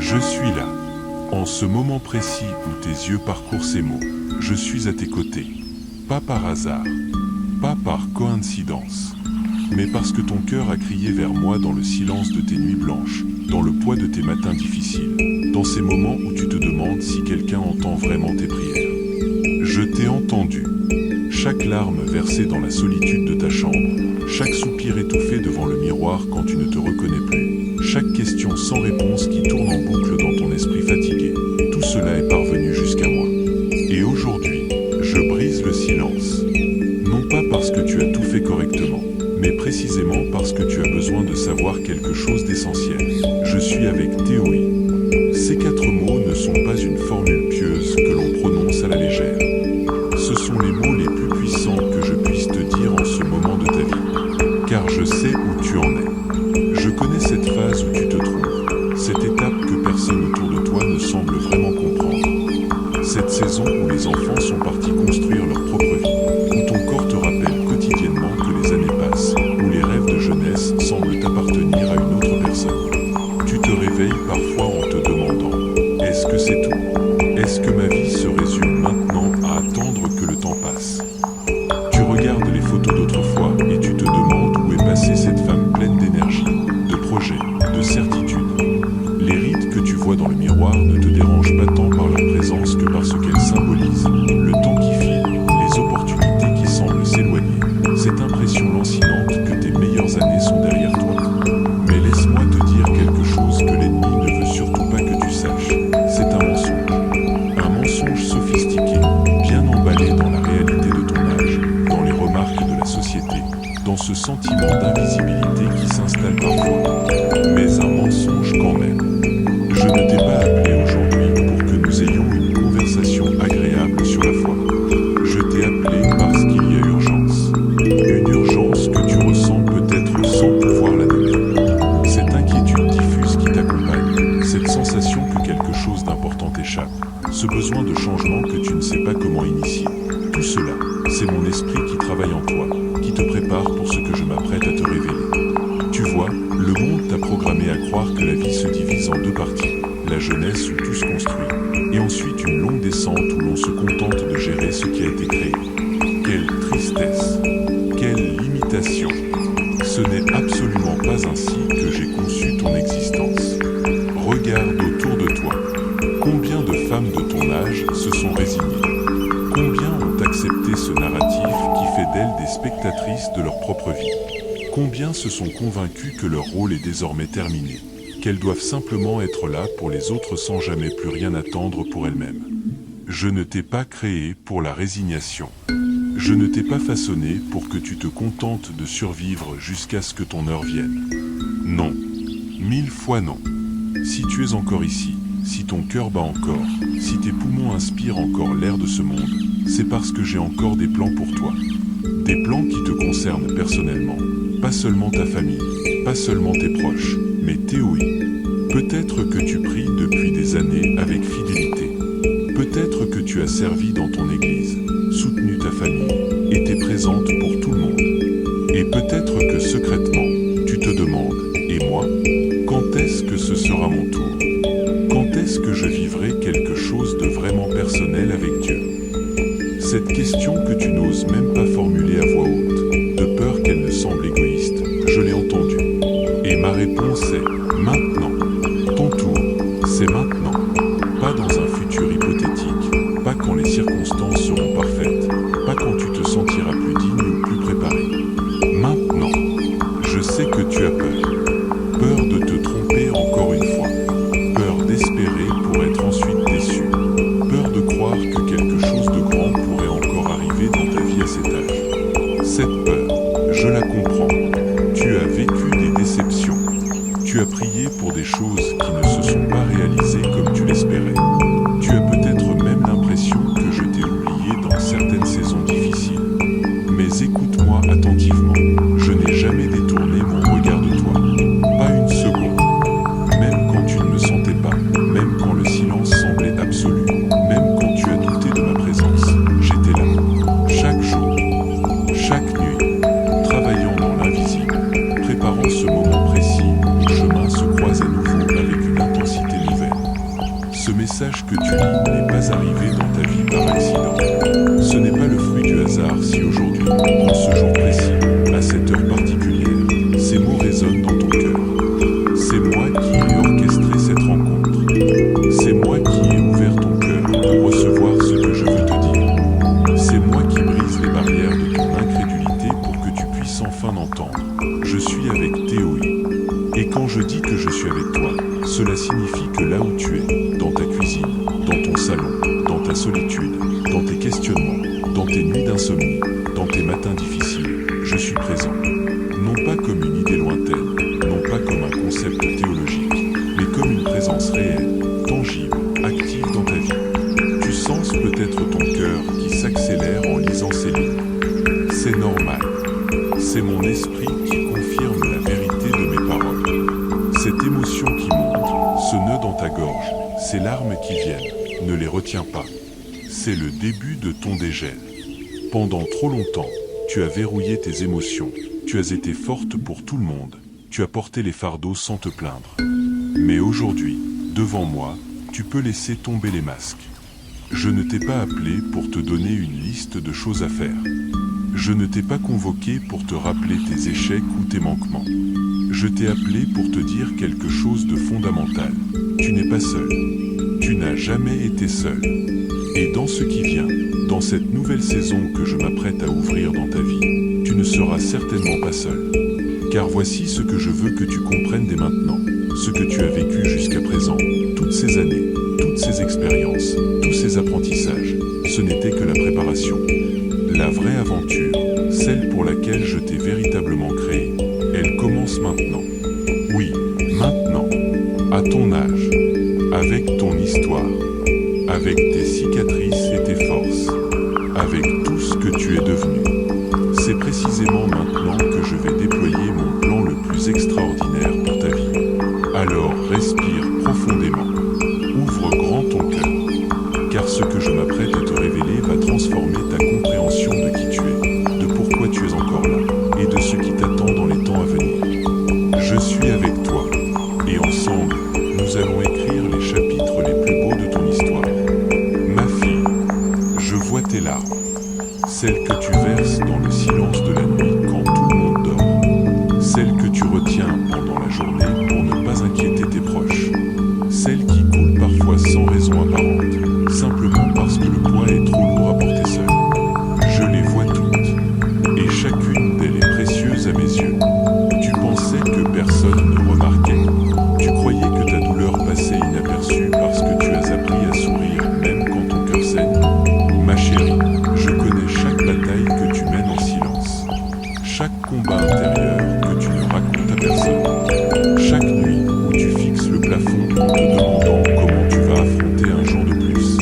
Je suis là. En ce moment précis où tes yeux parcourent ces mots, je suis à tes côtés. Pas par hasard, pas par coïncidence, mais parce que ton cœur a crié vers moi dans le silence de tes nuits blanches, dans le poids de tes matins difficiles, dans ces moments où tu te demandes si quelqu'un entend vraiment tes prières. Je t'ai entendu. Chaque larme versée dans la solitude de ta chambre, chaque soupir étouffé devant le miroir quand tu ne te reconnais plus, chaque question sans réponse qui tourne en boucle dans ton esprit fatigué, tout cela est parvenu jusqu'à moi. Et aujourd'hui, je brise le silence. Non pas parce que tu as tout fait correctement, mais précisément parce que tu as besoin de savoir quelque chose d'essentiel. Je suis avec Théoï. Ces 4 mots ne sont pas une formule pieuse que l'on prononce à la légère. Ce sont les mots les plus puissants que je puisse te dire en ce moment de ta vie. Car je sais où tu en es. Je connais cette phase où tu te trouves, cette étape que personne autour de toi ne semble vraiment comprendre. Cette saison où les enfants sont partis construire leur propre vie, où ton corps te rappelle quotidiennement que les années passent, où les rêves de jeunesse semblent appartenir à une autre personne. Tu te réveilles parfois en te demandant, est-ce que c'est tout? Est-ce que ma vie se résume maintenant à attendre que le temps passe? Tu regardes les photos d'autrefois et tu te demandes où est passée cette femme pleine d'énergie, de projets, de certitude. Les rides que tu vois dans le miroir ne te dérangent pas tant par leur présence que par ce qu'elles symbolisent, le temps qui file, les opportunités qui semblent s'éloigner, cette impression lancinante que tes meilleures années sont derrière toi. Mais laisse-moi te dire quelque chose que l'ennemi ne veut surtout pas que tu saches. C'est un mensonge. Un mensonge sophistiqué, bien emballé dans la réalité de ton âge, dans les remarques de la société, dans ce sentiment d'invisibilité qui s'installe parfois. Mais un mensonge quand même. Je ne t'ai pas appelé aujourd'hui pour que nous ayons une conversation agréable sur la foi. Je t'ai appelé parce qu'il y a urgence. Une urgence que tu ressens peut-être sans pouvoir la nommer. Cette inquiétude diffuse qui t'accompagne, cette sensation que quelque chose d'important t'échappe, ce besoin de changement que tu ne sais pas comment initier. Tout cela, c'est mon esprit qui travaille en toi, qui te prépare pour ce que je m'apprête à te révéler. Tu vois, le monde t'a programmé à croire que la vie se divise en 2 parties, la jeunesse où tout se construit, et ensuite une longue descente où l'on se contente de gérer ce qui a été créé. Quelle tristesse! Quelle limitation! Ce n'est absolument pas ainsi que j'ai conçu ton existence. Regarde autour de toi. Combien de femmes de ton âge se sont résignées? Combien ont accepté ce narratif qui fait d'elles des spectatrices de leur propre vie? Combien se sont convaincus que leur rôle est désormais terminé, qu'elles doivent simplement être là pour les autres sans jamais plus rien attendre pour elles-mêmes? Je ne t'ai pas créé pour la résignation. Je ne t'ai pas façonné pour que tu te contentes de survivre jusqu'à ce que ton heure vienne. Non, 1000 fois non. Si tu es encore ici, si ton cœur bat encore, si tes poumons inspirent encore l'air de ce monde, c'est parce que j'ai encore des plans pour toi. Des plans qui te concernent personnellement. Pas seulement ta famille, pas seulement tes proches, mais Théoï. Peut-être que tu pries depuis des années avec fidélité. Peut-être que tu as servi dans ton église, soutenu ta famille, été présente pour tout le monde. Et peut-être que secrètement, tu te demandes, et moi, quand est-ce que ce sera mon tour? Quand est-ce que je vivrai quelque chose de vraiment personnel avec Dieu? Cette question que tu n'oses même pas formuler à voix haute, de peur qu'elle ne semble égoïste, je l'ai entendue. Et ma réponse est maintenant. Ton tour, c'est maintenant. Pas dans un futur hypothétique, pas quand les circonstances seront parfaites, pas quand tu te sentiras plus digne ou plus préparé. Maintenant. Je sais que tu as peur. Peur de te tromper encore une fois. Peur d'espérer pour être ensuite déçu. Peur de croire que quelque chose de grand pourrait encore arriver dans ta vie à cet âge. Cette peur, je la comprends. Tu as vécu des déceptions. Tu as prié pour des choses qui ne se sont pas réalisées comme tu l'espérais. Tu as peut-être même l'impression que je t'ai oublié dans certaines saisons difficiles. Mais écoute-moi attentivement. Je n'ai jamais détourné mon regard de toi. Pas une seconde. Même quand tu ne me sentais pas, même quand le silence semblait absolu, même quand tu as douté de ma présence, j'étais là. Chaque jour, chaque nuit, travaillant dans l'invisible, préparant ce moment précis où nos chemins se croisent à nouveau avec une intensité nouvelle. message que tu lis n'est pas arrivé dans ta vie par accident. Ce n'est pas le fruit du hasard si aujourd'hui, en ce jour précis, à cette heure particulière, ces mots résonnent dans ton cœur. C'est moi qui ai orchestré cette rencontre. C'est moi qui ai ouvert ton cœur pour recevoir ce que je veux te dire. C'est moi qui brise les barrières de ton incrédulité pour que tu puisses enfin l'entendre. Je suis avec Théoï. Et quand je dis que je suis avec toi, cela signifie que là où tu es, dans ta cuisine, dans ton salon, dans ta solitude, dans tes questionnements, dans tes nuits d'insomnie, dans tes matins difficiles, je suis présent. Non pas comme une idée lointaine, non pas comme un concept théologique, mais comme une présence réelle, tangible, active dans ta vie. Tu sens peut-être ton cœur qui s'accélère en lisant ces lignes. C'est normal. C'est mon esprit qui confirme la vérité de mes paroles. Cette émotion qui monte, ce nœud dans ta gorge, ces larmes qui viennent, ne les retiens pas. C'est le début de ton dégel. Pendant trop longtemps, tu as verrouillé tes émotions, tu as été forte pour tout le monde, tu as porté les fardeaux sans te plaindre. Mais aujourd'hui, devant moi, tu peux laisser tomber les masques. Je ne t'ai pas appelé pour te donner une liste de choses à faire. Je ne t'ai pas convoqué pour te rappeler tes échecs ou tes manquements. Je t'ai appelé pour te dire quelque chose de fondamental. Tu n'es pas seul. Tu n'as jamais été seul. Et dans ce qui vient, dans cette nouvelle saison que je m'apprête à ouvrir dans ta vie, tu ne seras certainement pas seul. Car voici ce que je veux que tu comprennes dès maintenant, ce que tu as vécu jusqu'à présent, toutes ces années, toutes ces expériences, tous ces apprentissages, ce n'était que la préparation. La vraie aventure, celle pour laquelle je t'ai véritablement créé, elle commence maintenant. Oui, maintenant, à ton âge, avec ton histoire, avec tes cicatrices et tes forces, avec tout ce que tu es devenu. C'est précisément maintenant que je vais déployer mon plan le plus extraordinaire pour ta vie. Alors respire profondément, ouvre grand ton cœur, car ce que je m'apprête à te révéler va transformer ta compréhension de qui tu es, de pourquoi tu es encore là, et de ce qui t'attend dans les temps à venir. Je suis avec toi, et ensemble, nous allons écrire les chapitres les plus beaux de ton histoire. Ma fille, je vois tes larmes, celles que tu verses dans le silence de la nuit quand tout le monde dort, celles que tu retiens pendant la journée pour ne pas inquiéter tes proches, celles qui coulent parfois sans raison apparente, simplement parce que le poids est trop lourd à porter seul. Je les vois toutes, et chacune d'elles est précieuse à mes yeux. Tu pensais que personne ne remarquait. Tu croyais que ta douleur passait inaperçue parce que tu as appris à sourire même quand ton cœur saigne. Ma chérie, je connais chaque bataille que tu mènes en silence. Chaque combat intérieur que tu ne racontes à personne. Chaque nuit où tu fixes le plafond en te demandant comment tu vas affronter un jour de plus.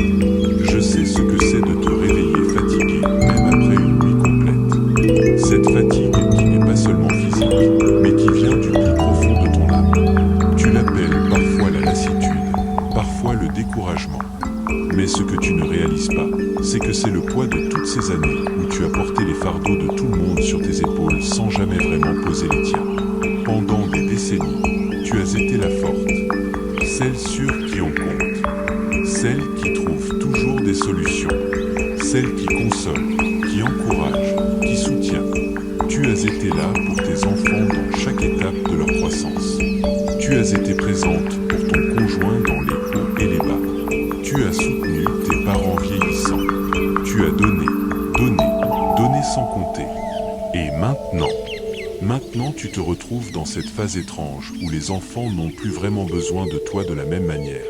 Je sais ce que c'est de te réveiller fatigué même après une nuit complète. Cette fatigue qui n'est pas seulement physique, mais qui vient du plus profond de ton âme. Tu l'appelles parfois la lassitude, parfois le découragement. Mais ce que tu ne réalises pas, c'est que c'est le poids de toutes ces années où tu as porté les fardeaux de tout le monde sur tes épaules sans jamais vraiment poser les tiens. Pendant des décennies, tu as été la forte, celle sûre qui en compte, celle qui trouve toujours des solutions, celle qui console, qui encourage, qui soutient. Tu as été là pour tes enfants dans chaque étape de leur croissance. Tu as été présente pour ton conjoint dans les hauts et les bas. Tu as soutenu tes parents vieillissants. Tu as donné, donné, donné sans compter. Et maintenant tu te retrouves dans cette phase étrange où les enfants n'ont plus vraiment besoin de toi de la même manière.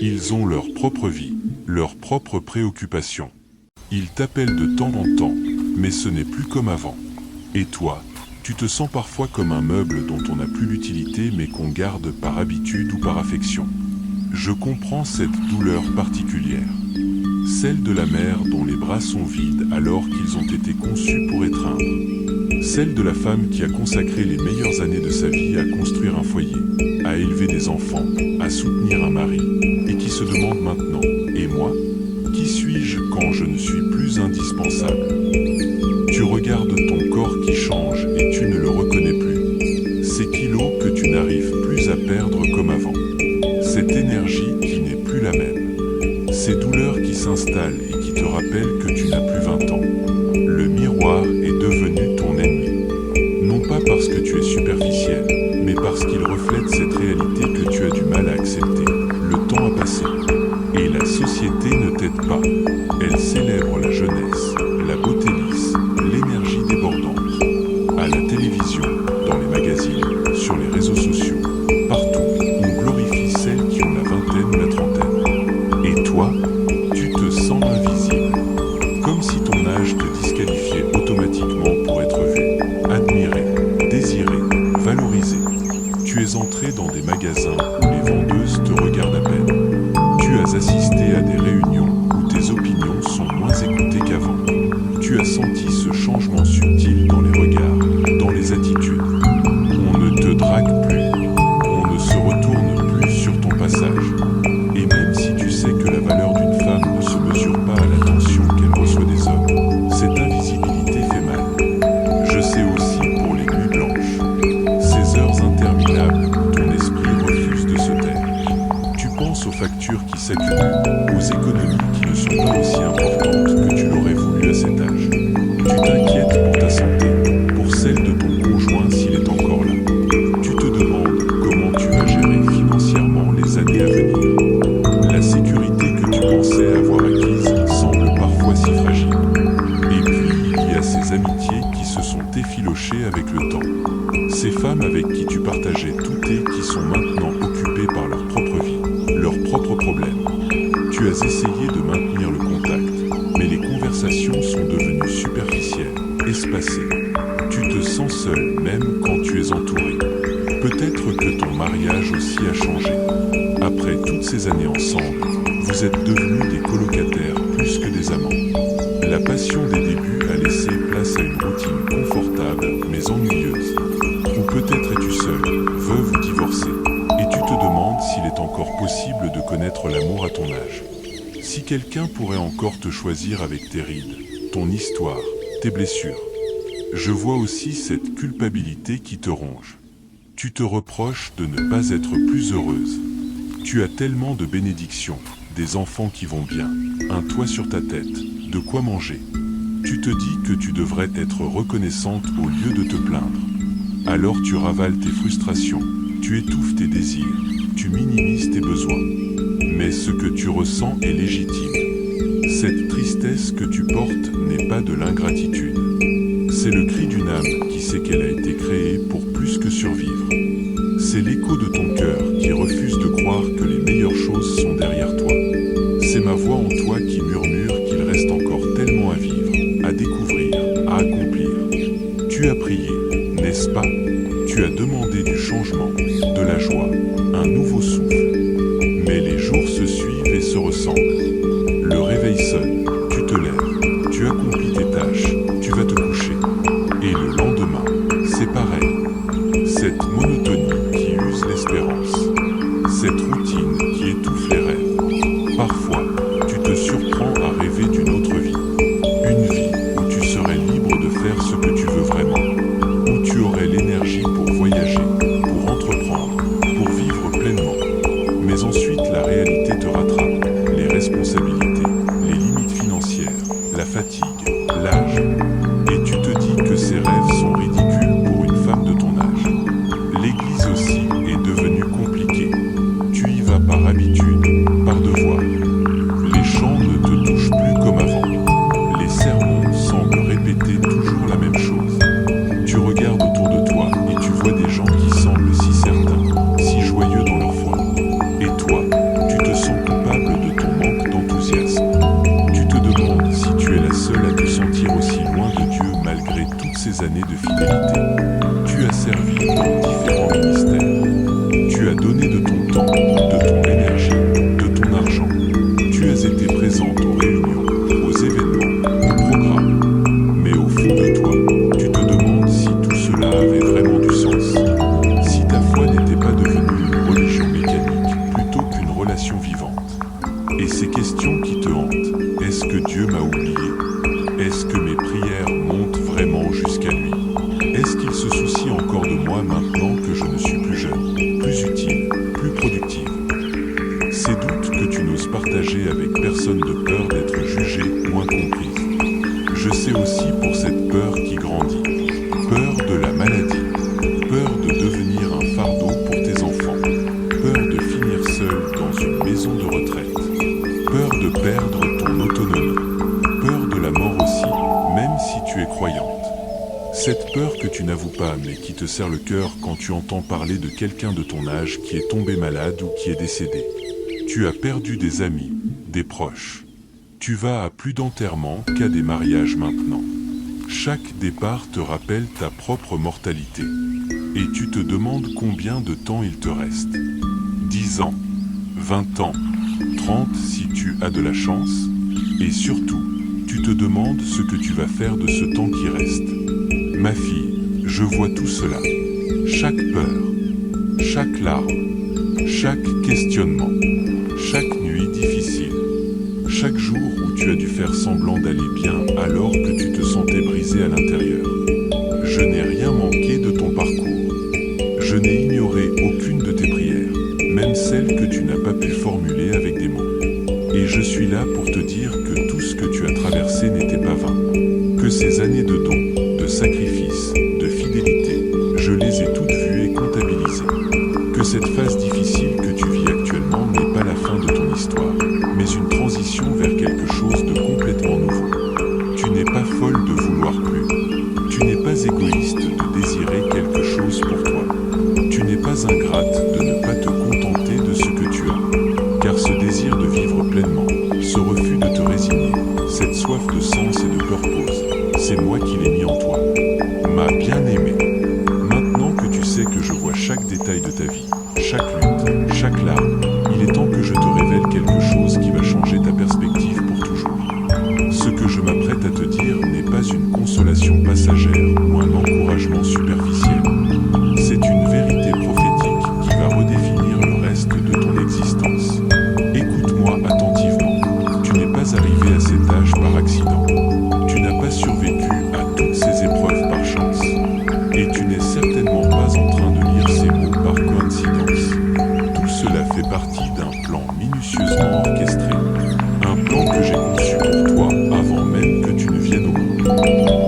Ils ont leur propre vie, leurs propres préoccupations. Ils t'appellent de temps en temps, mais ce n'est plus comme avant. Et toi, tu te sens parfois comme un meuble dont on n'a plus l'utilité mais qu'on garde par habitude ou par affection. Je comprends cette douleur particulière, celle de la mère dont les bras sont vides alors qu'ils ont été conçus pour étreindre, celle de la femme qui a consacré les meilleures années de sa vie à construire un foyer, à élever des enfants, à soutenir un mari, et qui se demande maintenant, et moi, qui suis-je quand je ne suis plus indispensable? Tu regardes ton corps qui change et tu ne le reconnais plus. Ces kilos que tu n'arrives plus à perdre comme avant. Cette énergie qui n'est plus la même. Ces douleurs qui s'installent et qui te rappellent que tu n'as plus 20 ans. Le miroir est devenu ton ennemi. Non pas parce que tu es superficiel, mais parce qu'il reflète cette réalité que tu as du mal à accepter. Le temps a passé. Et la société ne t'aide pas. Elle célèbre la jeunesse, la beauté lisse, l'énergie débordante. À la télévision, dans les magazines, sur les réseaux sociaux, partout, on glorifie celles qui ont la vingtaine ou la trentaine. Et toi, tu te sens invisible. Comme si ton âge te disqualifiait automatiquement pour être vu, admiré, désiré, valorisé. Tu es entré dans des magasins où les vendeuses te regardent à peine. Tu as assisté à des réunions où tes opinions sont moins écoutées qu'avant. Tu as senti ce changement subtil dans les regards, dans les attitudes. On ne te drague plus, on ne se retourne plus sur ton passage. Et même si tu sais que la valeur d'une femme ne se mesure pas à l'attention qu'elle reçoit des hommes, cette invisibilité fait mal. Je sais aussi pour les nuits blanches, ces heures interminables où ton esprit refuse de se taire. Tu penses aux factures qui s'accumulent, aux économies qui ne sont pas aussi importantes que tu l'aurais voulu à cet âge. Tu t'inquiètes pour ta santé, pour celle de ton conjoint s'il est encore là. Tu te demandes comment tu vas gérer financièrement les années à venir. La sécurité que tu pensais avoir acquise semble parfois si fragile. Et puis, il y a ces amitiés qui se sont effilochées avec le temps. Ces femmes avec qui tu partageais tout et qui sont maintenant occupées par leur propre vie, leurs propres problèmes. Tu as essayé de maintenir le contact, mais les conversations sont devenues superficielles, espacées. Tu te sens seul même quand tu es entouré. Peut-être que ton mariage aussi a changé. Après toutes ces années ensemble, vous êtes devenus des colocataires plus que des amants. La passion des débuts a laissé place à une routine confortable mais ennuyeuse. Ou peut-être es-tu seul, veuve ou divorcé, et tu te demandes s'il est encore possible de connaître l'amour à ton âge. Si quelqu'un pourrait encore te choisir avec tes rides, ton histoire, tes blessures. Je vois aussi cette culpabilité qui te ronge. Tu te reproches de ne pas être plus heureuse. Tu as tellement de bénédictions, des enfants qui vont bien, un toit sur ta tête, de quoi manger. Tu te dis que tu devrais être reconnaissante au lieu de te plaindre. Alors tu ravales tes frustrations, tu étouffes tes désirs, tu minimises tes besoins. Mais ce que tu ressens est légitime. Cette tristesse que tu portes n'est pas de l'ingratitude. C'est le cri d'une âme qui sait qu'elle a été créée pour plus que survivre. C'est l'écho de ton cœur qui refuse de croire que les meilleures choses sont derrière toi. C'est ma voix en toi qui murmure qu'il reste encore tellement à vivre, à découvrir, à accomplir. Tu as prié, n'est-ce pas? Tu as demandé du changement, de la joie, un nouveau souffle. Mais les jours se suivent et se ressemblent. Le réveil sonne, tu te lèves, tu accomplis tes tâches, tu vas te coucher. Et le lendemain, c'est pareil. Cette monotonie qui use l'espérance. Cette routine qui étouffe les rêves. Parfois, tu te surprends à rêver d'une autre vie. Une vie où tu serais libre de faire ce que tu veux vraiment. Où tu aurais l'énergie pour voyager, pour entreprendre, pour vivre pleinement. Mais ensuite, la réalité te rattrape. Les responsabilités, les limites financières, la fatigue, l'âge. Et tu te dis que ces rêves sont ridicules pour une femme de ton âge. L'église aussi est devenue compliquée. Tu y vas par habitude, par devoir. Les chants ne te touchent plus comme avant. Les sermons semblent répéter toujours la même chose. Tu regardes autour de toi et tu vois des gens qui semblent si certains, si joyeux dans leur foi. Et toi, tu te sens coupable de ton manque d'enthousiasme. Tu te demandes si tu es la seule à te sentir aussi loin de Dieu malgré toutes ces années de fidélité. Tu as servi dans différents ministères. Tu as donné de ton temps, de ton énergie, de ton argent. Tu as été présente aux réunions, aux événements, aux programmes. Mais au fond de toi, tu te demandes si tout cela avait vraiment du sens. Si ta foi n'était pas devenue une religion mécanique plutôt qu'une relation vivante. Et ces questions qui te hantent, est-ce que Dieu m'a oublié? Est-ce que mes prières montent vraiment jusqu'à lui? Est-ce qu'il se soucie encore de moi maintenant que je ne suis plus jeune, plus utile, plus productive? Cette peur que tu n'avoues pas mais qui te serre le cœur quand tu entends parler de quelqu'un de ton âge qui est tombé malade ou qui est décédé. Tu as perdu des amis, des proches. Tu vas à plus d'enterrements qu'à des mariages maintenant. Chaque départ te rappelle ta propre mortalité. Et tu te demandes combien de temps il te reste. 10 ans, 20 ans, 30 si tu as de la chance. Et surtout, tu te demandes ce que tu vas faire de ce temps qui reste. Ma fille, je vois tout cela. Chaque peur, chaque larme, chaque questionnement, chaque nuit difficile, chaque jour où tu as dû faire semblant d'aller bien alors que tu te sentais brisé à l'intérieur. Je n'ai rien manqué de ton parcours. Je n'ai ignoré aucune de tes prières, même celles que tu n'as pas pu formuler avec des mots. Et je suis là pour te dire que tout ce que tu as traversé n'était pas vain. Que ces années de dons, de sacrifices, de fidélité, je les ai toutes vues et comptabilisées. Que cette phase difficile que tu vis actuellement n'est pas la fin de ton histoire, mais une transition vers quelque chose de complètement nouveau. Tu n'es pas folle de vouloir plus. Tu n'es pas égoïste de désirer quelque chose pour toi. Tu n'es pas ingrate de ne pas te contenter de ce que tu as. Car ce désir de vivre pleinement, ce refus de te résigner, cette soif de sens et de purpose, c'est moi qui l'ai mis en toi. Ma bien-aimée, maintenant que tu sais que je vois chaque détail de ta vie, chaque lutte, chaque larme, il est temps que je te révèle quelque chose qui va changer ta perspective pour toujours. Ce que je m'apprête à te dire n'est pas une consolation passagère ou un encouragement superficiel. C'est une vérité prophétique qui va redéfinir le reste de ton existence. Écoute-moi attentivement. Tu n'es pas arrivé à cet âge par accident. Tu n'as pas survécu à toutes ces épreuves par chance. Et tu n'es certainement pas en train de lire ces mots par coïncidence. Tout cela fait partie d'un plan minutieusement orchestré. Un plan que j'ai conçu pour toi avant même que tu ne viennes au monde.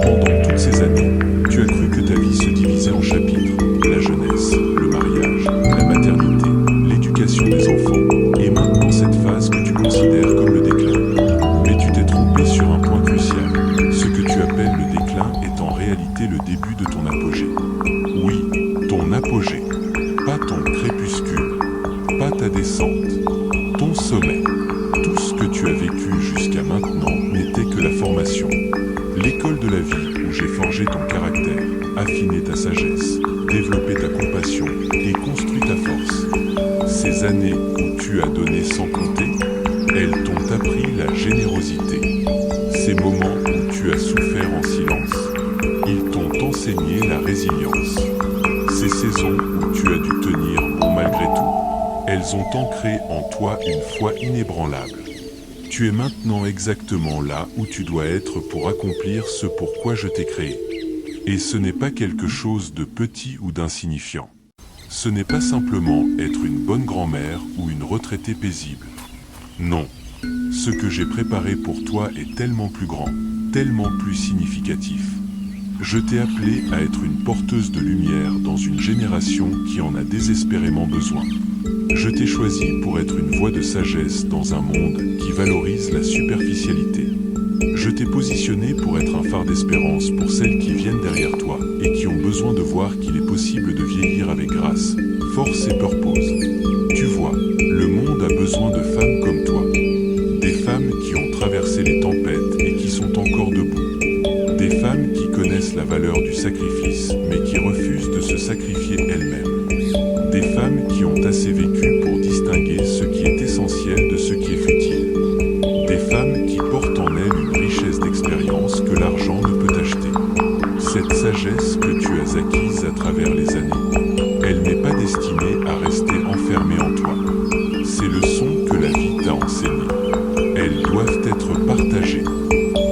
Pendant toutes ces années, tu as cru que ta vie se divisait en chapitres. La jeunesse, le mariage, la maternité, l'éducation des enfants, et maintenant cette phase que tu considères comme le déclin. Mais tu t'es trompé sur un point crucial. Ce que tu appelles le déclin est en réalité le début de ton apogée. Oui, ton apogée. Pas ton crépuscule, pas ta descente, ton sommet. Tout ce que tu as vécu jusqu'à maintenant n'était que la formation. L'école de la vie où j'ai forgé ton caractère, affiné ta sagesse, développé ta compassion et construit ta force. Ces années où tu as donné sans compter, elles t'ont appris la générosité. Ces moments où tu as souffert en silence, ils t'ont enseigné la résilience. Ces saisons où tu as dû tenir bon malgré tout, elles ont ancré en toi une foi inébranlable. Tu es maintenant exactement là où tu dois être pour accomplir ce pourquoi je t'ai créé. Et ce n'est pas quelque chose de petit ou d'insignifiant. Ce n'est pas simplement être une bonne grand-mère ou une retraitée paisible. Non, ce que j'ai préparé pour toi est tellement plus grand, tellement plus significatif. Je t'ai appelé à être une porteuse de lumière dans une génération qui en a désespérément besoin. Je t'ai choisi pour être une voix de sagesse dans un monde qui valorise la superficialité. Je t'ai positionné pour être un phare d'espérance pour celles qui viennent derrière toi et qui ont besoin de voir qu'il est possible de vieillir avec grâce, force et purpose. Tu vois, le monde a besoin de femmes comme toi. Des femmes qui ont traversé les tempêtes et qui sont encore debout. Des femmes qui connaissent la valeur du sacrifice, mais qui refusent de se sacrifier elles-mêmes. Des femmes qui ont assez vécu pour distinguer ce qui est essentiel de ce qui est futile. Des femmes qui portent en elles une richesse d'expérience que l'argent ne peut acheter. Cette sagesse que tu as acquise à travers les années, elle n'est pas destinée à rester enfermée en toi. Ces leçons que la vie t'a enseignées, elles doivent être partagées.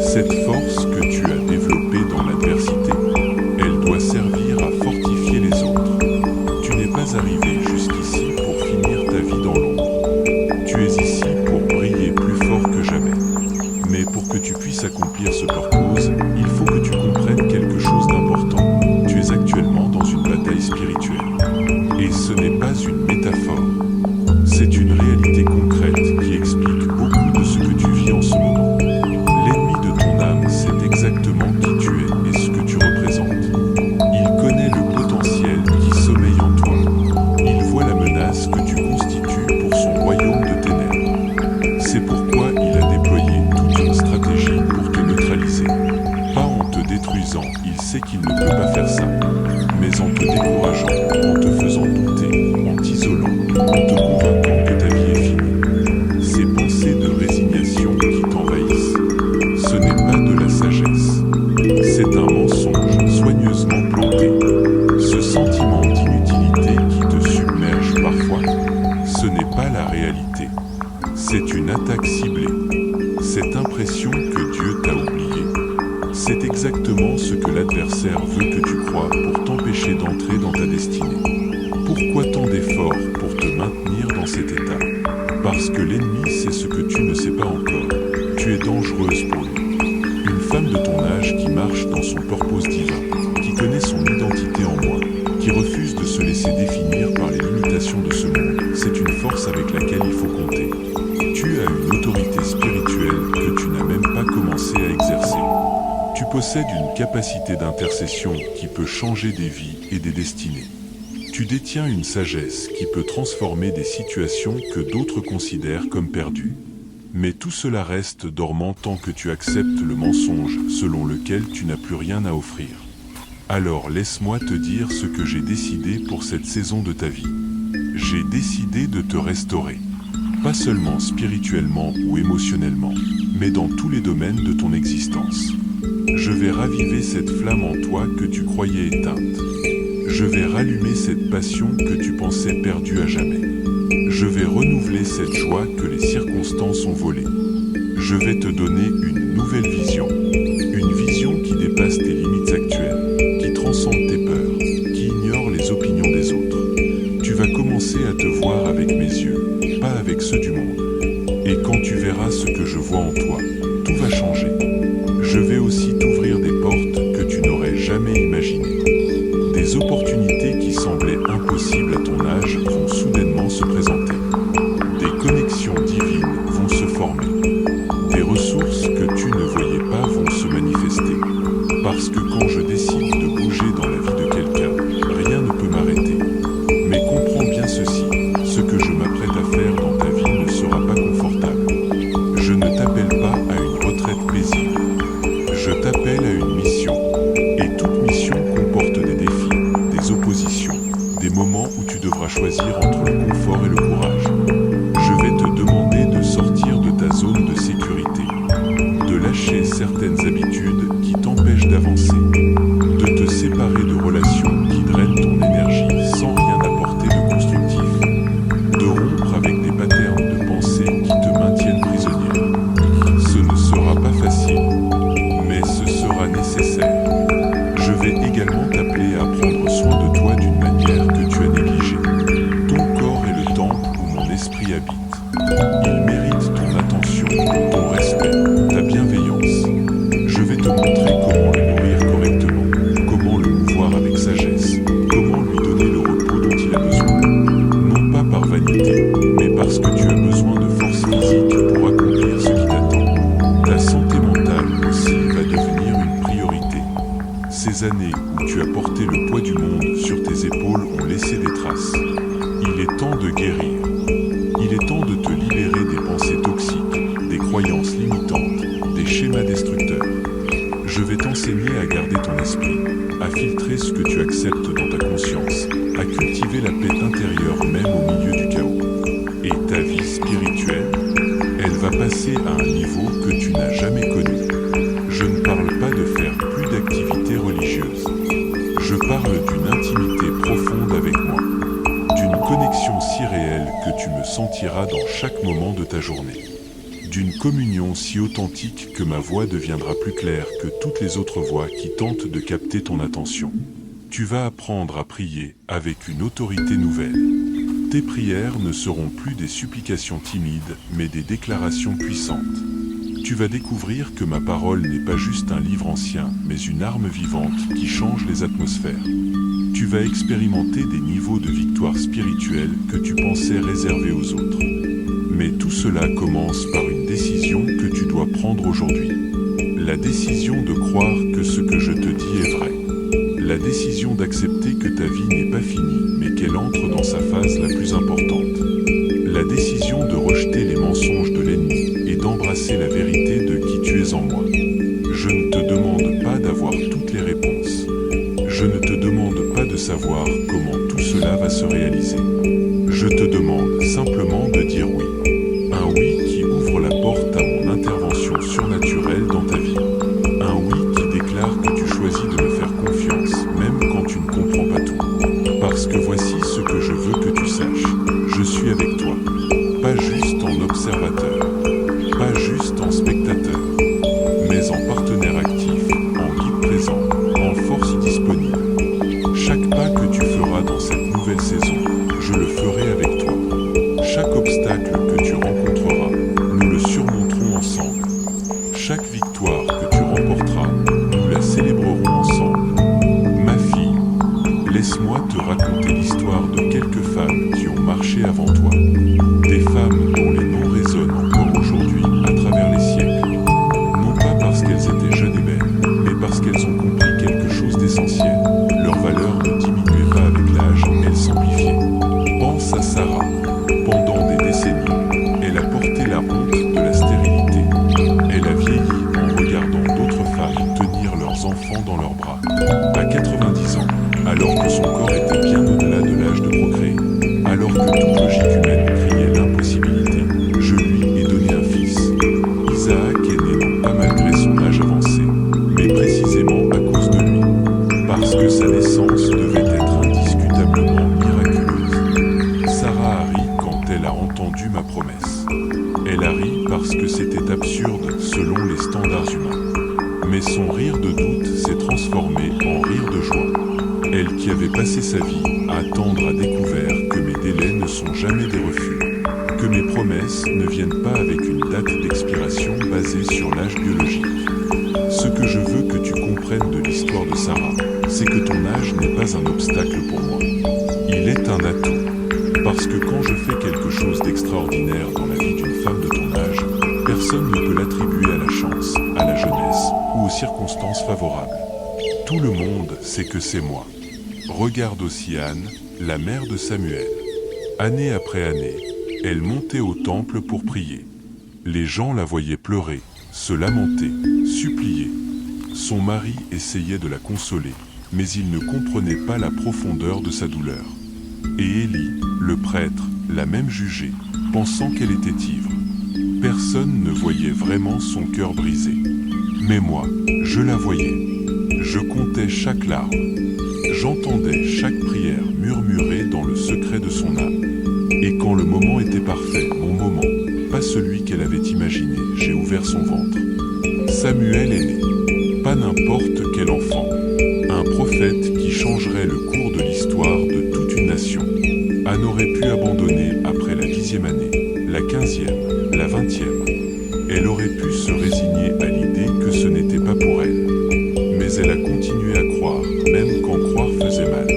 Cette force que tu as développée dans l'adversité, elle doit servir à fortifier les autres. Tu n'es pas arrivé jusqu'ici pour finir ta vie dans l'ombre. Tu es ici pour briller plus fort que jamais. Mais pour que tu puisses accomplir ce purpose, il faut que tu comprennes quelque chose d'important. Tu es actuellement dans une bataille spirituelle. Et ce n'est pas une métaphore. C'est une réalité concrète qui explique beaucoup réalité. C'est une attaque ciblée. Cette impression que Dieu t'a oublié, c'est exactement ce que l'adversaire veut que tu crois pour t'empêcher d'entrer dans ta destinée. Pourquoi tant d'efforts pour te maintenir dans cet état? Parce que l'ennemi sait ce que tu ne sais pas encore. Tu es dangereuse pour lui. Une femme de ton âge qui marche dans son purpose divin, qui connaît son identité en moi, qui refuse de se laisser définir par les limitations de ce monde, c'est une force avec laquelle il faut compter. Tu as une autorité spirituelle que tu n'as même pas commencé à exercer. Tu possèdes une capacité d'intercession qui peut changer des vies et des destinées. Tu détiens une sagesse qui peut transformer des situations que d'autres considèrent comme perdues. Mais tout cela reste dormant tant que tu acceptes le mensonge selon lequel tu n'as plus rien à offrir. Alors laisse-moi te dire ce que j'ai décidé pour cette saison de ta vie. J'ai décidé de te restaurer. Pas seulement spirituellement ou émotionnellement, mais dans tous les domaines de ton existence. Je vais raviver cette flamme en toi que tu croyais éteinte. Je vais rallumer cette passion que tu pensais perdue à jamais. Je vais renouveler cette joie que les circonstances ont volée. Je vais te donner une nouvelle vision. Une vision qui dépasse tes limites actuelles, qui transcende tes peurs, qui ignore les opinions des autres. Tu vas commencer à te voir avec mes yeux, pas avec ceux du monde. Et quand tu verras ce que je vois en toi, tout va changer. Je vais aussi t'ouvrir des portes que tu n'aurais jamais imaginées. Des opportunités qui semblaient impossibles à ton âge vont soudainement se présenter. Des connexions divines vont se former. Des ressources que tu ne voyais pas vont se manifester. Parce que quand je décide de bouger dans la vie de quelqu'un, rien ne peut m'arrêter. Mais comprends bien ceci, ce que je m'apprête à faire dans ta vie ne sera pas confortable. Je ne t'appelle pas à une retraite paisible. Je t'appelle à une mission. Et toute mission comporte des défis, des oppositions, des moments où tu devras choisir entre le confort et le courage. Je vais te demander de sortir de ta zone de sécurité, de lâcher certaines habitudes qui t'empêchent d'avancer, de te séparer de relations qui drainent ton énergie sans rien apporter de constructif, de rompre avec des patterns de pensée qui te maintiennent prisonnière. Ce ne sera pas facile, mais ce sera nécessaire. Je vais également t'appeler à prendre soin de toi d'une manière que tu as négligée. Ton corps est le temple où mon esprit habite. Il mérite ton attention, ton respect, ta bienveillance. Je vais te montrer comment le nourrir correctement, comment le mouvoir avec sagesse, comment lui donner le repos dont il a besoin. Non pas par vanité, mais parce que tu as besoin de force physique pour accomplir ce qui t'attend. Ta santé mentale aussi va devenir une priorité. Ces années où tu as porté le poids du monde sur tes épaules ont laissé des traces. Il est temps de guérir. Il est temps de te libérer des pensées toxiques, des croyances limitantes, des schémas destructeurs. Je vais t'enseigner à garder ton esprit, à filtrer ce que tu acceptes dans ta conscience, à cultiver la paix intérieure même au milieu du chaos. Et ta vie spirituelle, elle va passer à un niveau que tu n'as jamais connu. Je ne parle pas de faire plus d'activités religieuses. Je parle d'une intimité profonde avec moi, d'une connexion si réelle que tu me sentiras dans chaque moment de ta journée, d'une communion si authentique que ma voix deviendra plus claire que toutes les autres voix qui tentent de capter ton attention. Tu vas apprendre à prier avec une autorité nouvelle. Tes prières ne seront plus des supplications timides, mais des déclarations puissantes. Tu vas découvrir que ma parole n'est pas juste un livre ancien, mais une arme vivante qui change les atmosphères. Tu vas expérimenter des niveaux de victoire spirituelle que tu pensais réservés aux autres. Mais tout cela commence par une décision que tu dois prendre aujourd'hui. La décision de croire que ce que je te dis est vrai. La décision d'accepter que ta vie n'est pas finie, mais qu'elle entre dans sa phase la plus importante. La décision de rejeter les mensonges de l'ennemi et d'embrasser la vérité de qui tu es en moi. Je ne te demande pas d'avoir toutes les réponses. Je ne te demande pas de savoir comment tout cela va se réaliser. Je te demande simplement de dire oui. Un oui qui ouvre la porte à mon intervention surnaturelle dans ta vie. Un oui qui déclare que tu choisis de me faire confiance, même quand tu ne comprends pas tout. Parce que voici ce que je veux que tu saches. Je suis avec toi. Pas observateur, pas juste en spectateur, mais en partenaire actif, en guide présent, en force disponible. Chaque pas que tu feras dans cette nouvelle saison, je le ferai avec toi. Chaque obstacle que tu rencontreras, nous le surmonterons ensemble. Chaque victoire que tu remporteras, nous la célébrerons ensemble. Ma fille, laisse-moi te raconter l'histoire de quelques femmes qui ont marché avant toi. Des femmes dont les noms résonnent encore aujourd'hui à travers les siècles. Non pas parce qu'elles étaient jeunes et belles, mais parce qu'elles ont compris quelque chose d'essentiel. Leur valeur ne diminuait pas avec l'âge, elle s'amplifiait. Pense à Sarah. Pendant des décennies, elle a porté la honte de la stérilité. Elle a vieilli en regardant d'autres femmes tenir leurs enfants dans leurs bras. À 90 ans, alors que son corps était bien au-delà de l'âge de procréer, alors que toute logique humaine criait l'impossibilité, je lui ai donné un fils. Isaac est né non pas malgré son âge avancé, mais précisément à cause de lui, parce que sa naissance devait être indiscutablement miraculeuse. Sarah a ri quand elle a entendu ma promesse. Elle a ri parce que c'était absurde selon les standards humains. Mais son rire de doute s'est transformé en rire de joie. Elle qui avait passé sa vie à attendre a découvert que mes délais ne sont jamais des refus, que mes promesses ne viennent pas avec une date d'expiration basée sur l'âge biologique. Ce que je veux que tu comprennes de l'histoire de Sarah, c'est que ton âge n'est pas un obstacle pour moi. Il est un atout. Parce que quand je fais quelque chose d'extraordinaire dans la vie d'une femme de ton âge, personne ne peut l'attribuer à la chance, à la jeunesse ou aux circonstances favorables. Tout le monde sait que c'est moi. Regarde aussi Anne, la mère de Samuel. Année après année, elle montait au temple pour prier. Les gens la voyaient pleurer, se lamenter, supplier. Son mari essayait de la consoler, mais il ne comprenait pas la profondeur de sa douleur. Et Élie, le prêtre, l'a même jugée, pensant qu'elle était ivre. Personne ne voyait vraiment son cœur brisé. Mais moi, je la voyais. Je comptais chaque larme. J'entendais chaque prière murmurer dans le secret de son âme. Et quand le moment était parfait, mon moment, pas celui qu'elle avait imaginé, j'ai ouvert son ventre. Samuel est né. Pas n'importe quel enfant. Un prophète qui changerait le cours de l'histoire de toute une nation. Anne aurait pu abandonner après la 10e année, la 15e, la 20e. Elle aurait pu se résigner à l'idée que ce n'était pas pour elle. Mais elle a continué à croire, même quand croire faisait mal.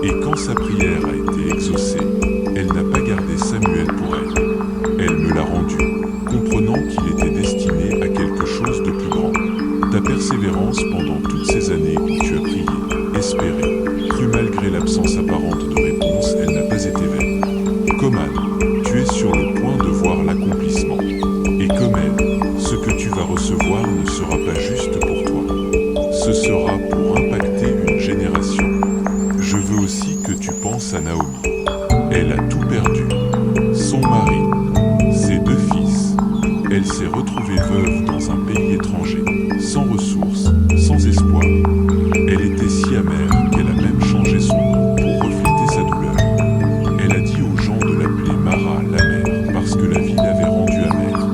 Et quand sa prière a été exaucée, elle n'a pas gardé Samuel pour elle. Elle me l'a rendu, comprenant qu'il était destiné à quelque chose de plus grand. Ta persévérance pendant toutes ces années où tu as prié, espéré, cru malgré l'absence apparente de réponse, elle n'a pas été vaine. Comme Anne, tu es sur le point de voir l'accomplissement. Et comme elle, ce que tu vas recevoir ne sera pas juste pour toi. Ce sera pour impacter une génération. Je veux aussi que tu penses à Naomi. Elle a tout perdu. Son mari, ses 2 fils. Elle s'est retrouvée veuve dans un pays étranger, sans ressources, sans espoir. Elle était si amère qu'elle a même changé son nom pour refléter sa douleur. Elle a dit aux gens de l'appeler Mara, la mère, parce que la vie l'avait rendue amère.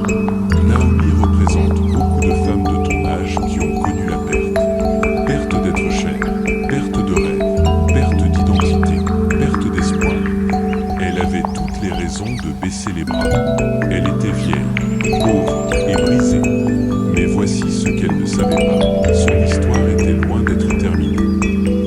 Naomi représente beaucoup de femmes de ton âge qui ont connu la perte. Perte d'être chère, perte de rêve, perte d'identité, perte d'espoir. Elle avait toutes les raisons de baisser les bras. Elle était vieille, pauvre et brisée. Mais voici ce qu'elle ne savait pas. Son histoire était loin d'être terminée.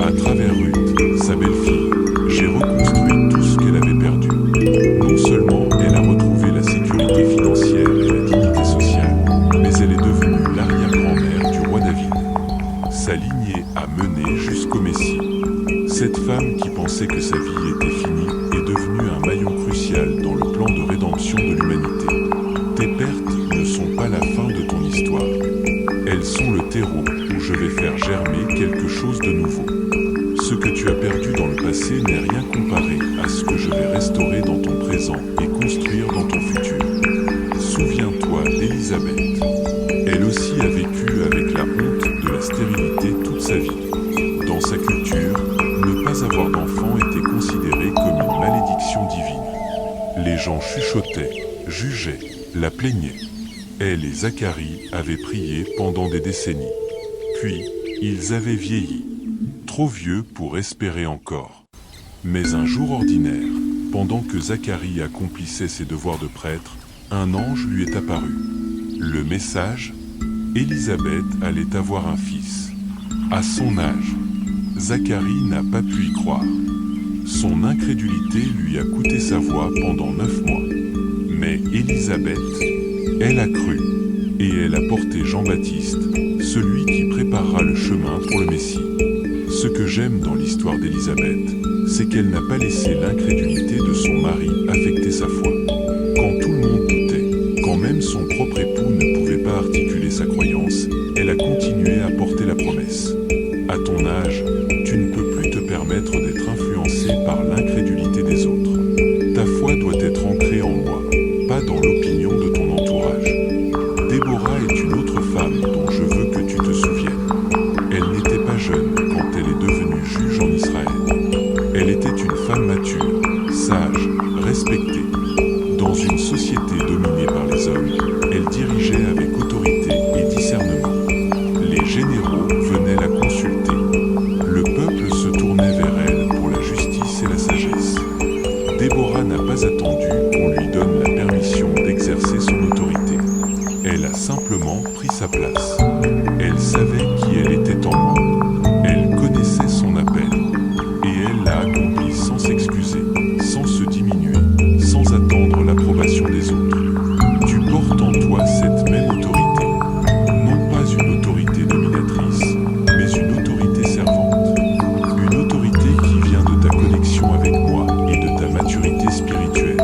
À travers Ruth, sa belle-fille, j'ai reconstruit tout ce qu'elle avait perdu. Non seulement elle a retrouvé la sécurité financière et la dignité sociale, mais elle est devenue l'arrière-grand-mère du roi David. Sa lignée a mené jusqu'au Messie. Cette femme qui pensait que sa vie était finie est devenue un maillon crucial dans le plan de rédemption de l'humanité. Tes pertes ne sont pas la fin de ton histoire. Elles sont le terreau où je vais faire germer quelque chose de nouveau. Ce que tu as perdu dans le passé n'est rien comparé à ce que je vais restaurer dans ton présent et construire dans ton futur. Souviens-toi d'Élisabeth. Elle aussi a vécu avec la honte de la stérilité toute sa vie. Dans sa culture, ne pas avoir d'enfant était considéré comme une malédiction divine. Les gens chuchotaient, jugeaient, la plaignait. Elle et Zacharie avaient prié pendant des décennies. Puis, ils avaient vieilli, trop vieux pour espérer encore. Mais un jour ordinaire, pendant que Zacharie accomplissait ses devoirs de prêtre, un ange lui est apparu. Le message, Élisabeth allait avoir un fils. À son âge, Zacharie n'a pas pu y croire. Son incrédulité lui a coûté sa voix pendant 9 mois. Mais Élisabeth, elle a cru, et elle a porté Jean-Baptiste, celui qui préparera le chemin pour le Messie. Ce que j'aime dans l'histoire d'Élisabeth, c'est qu'elle n'a pas laissé l'incrédulité de son mari affecter sa foi. Quand tout le monde doutait, quand même son propre époux ne pouvait pas articuler sa croyance, elle a continué à porter la promesse. À ton âge, tu ne peux plus te permettre d'être influencé par l'incrédulité des autres. Ta foi doit être ancrée en moi, pas dans l'opinion de ton entourage. Déborah est une autre femme dont je veux que tu te souviennes. Elle n'était pas jeune quand elle est devenue juge en Israël. Elle était une femme mature, sage, respectée. Dans une société dominée par les hommes, elle dirigeait avec autorité et discernement. Les généraux venaient la consulter. Le peuple se tournait vers elle pour la justice et la sagesse. Déborah n'a pas attendu qu'on lui donne la permission d'exercer son autorité. Elle a simplement pris sa place. Elle savait qui elle était en moi. Elle connaissait son appel. Et elle l'a accompli sans s'excuser, sans se diminuer, sans attendre l'approbation des autres. Tu portes en toi cette même autorité. Non pas une autorité dominatrice, mais une autorité servante. Une autorité qui vient de ta connexion avec moi et de ta maturité spirituelle.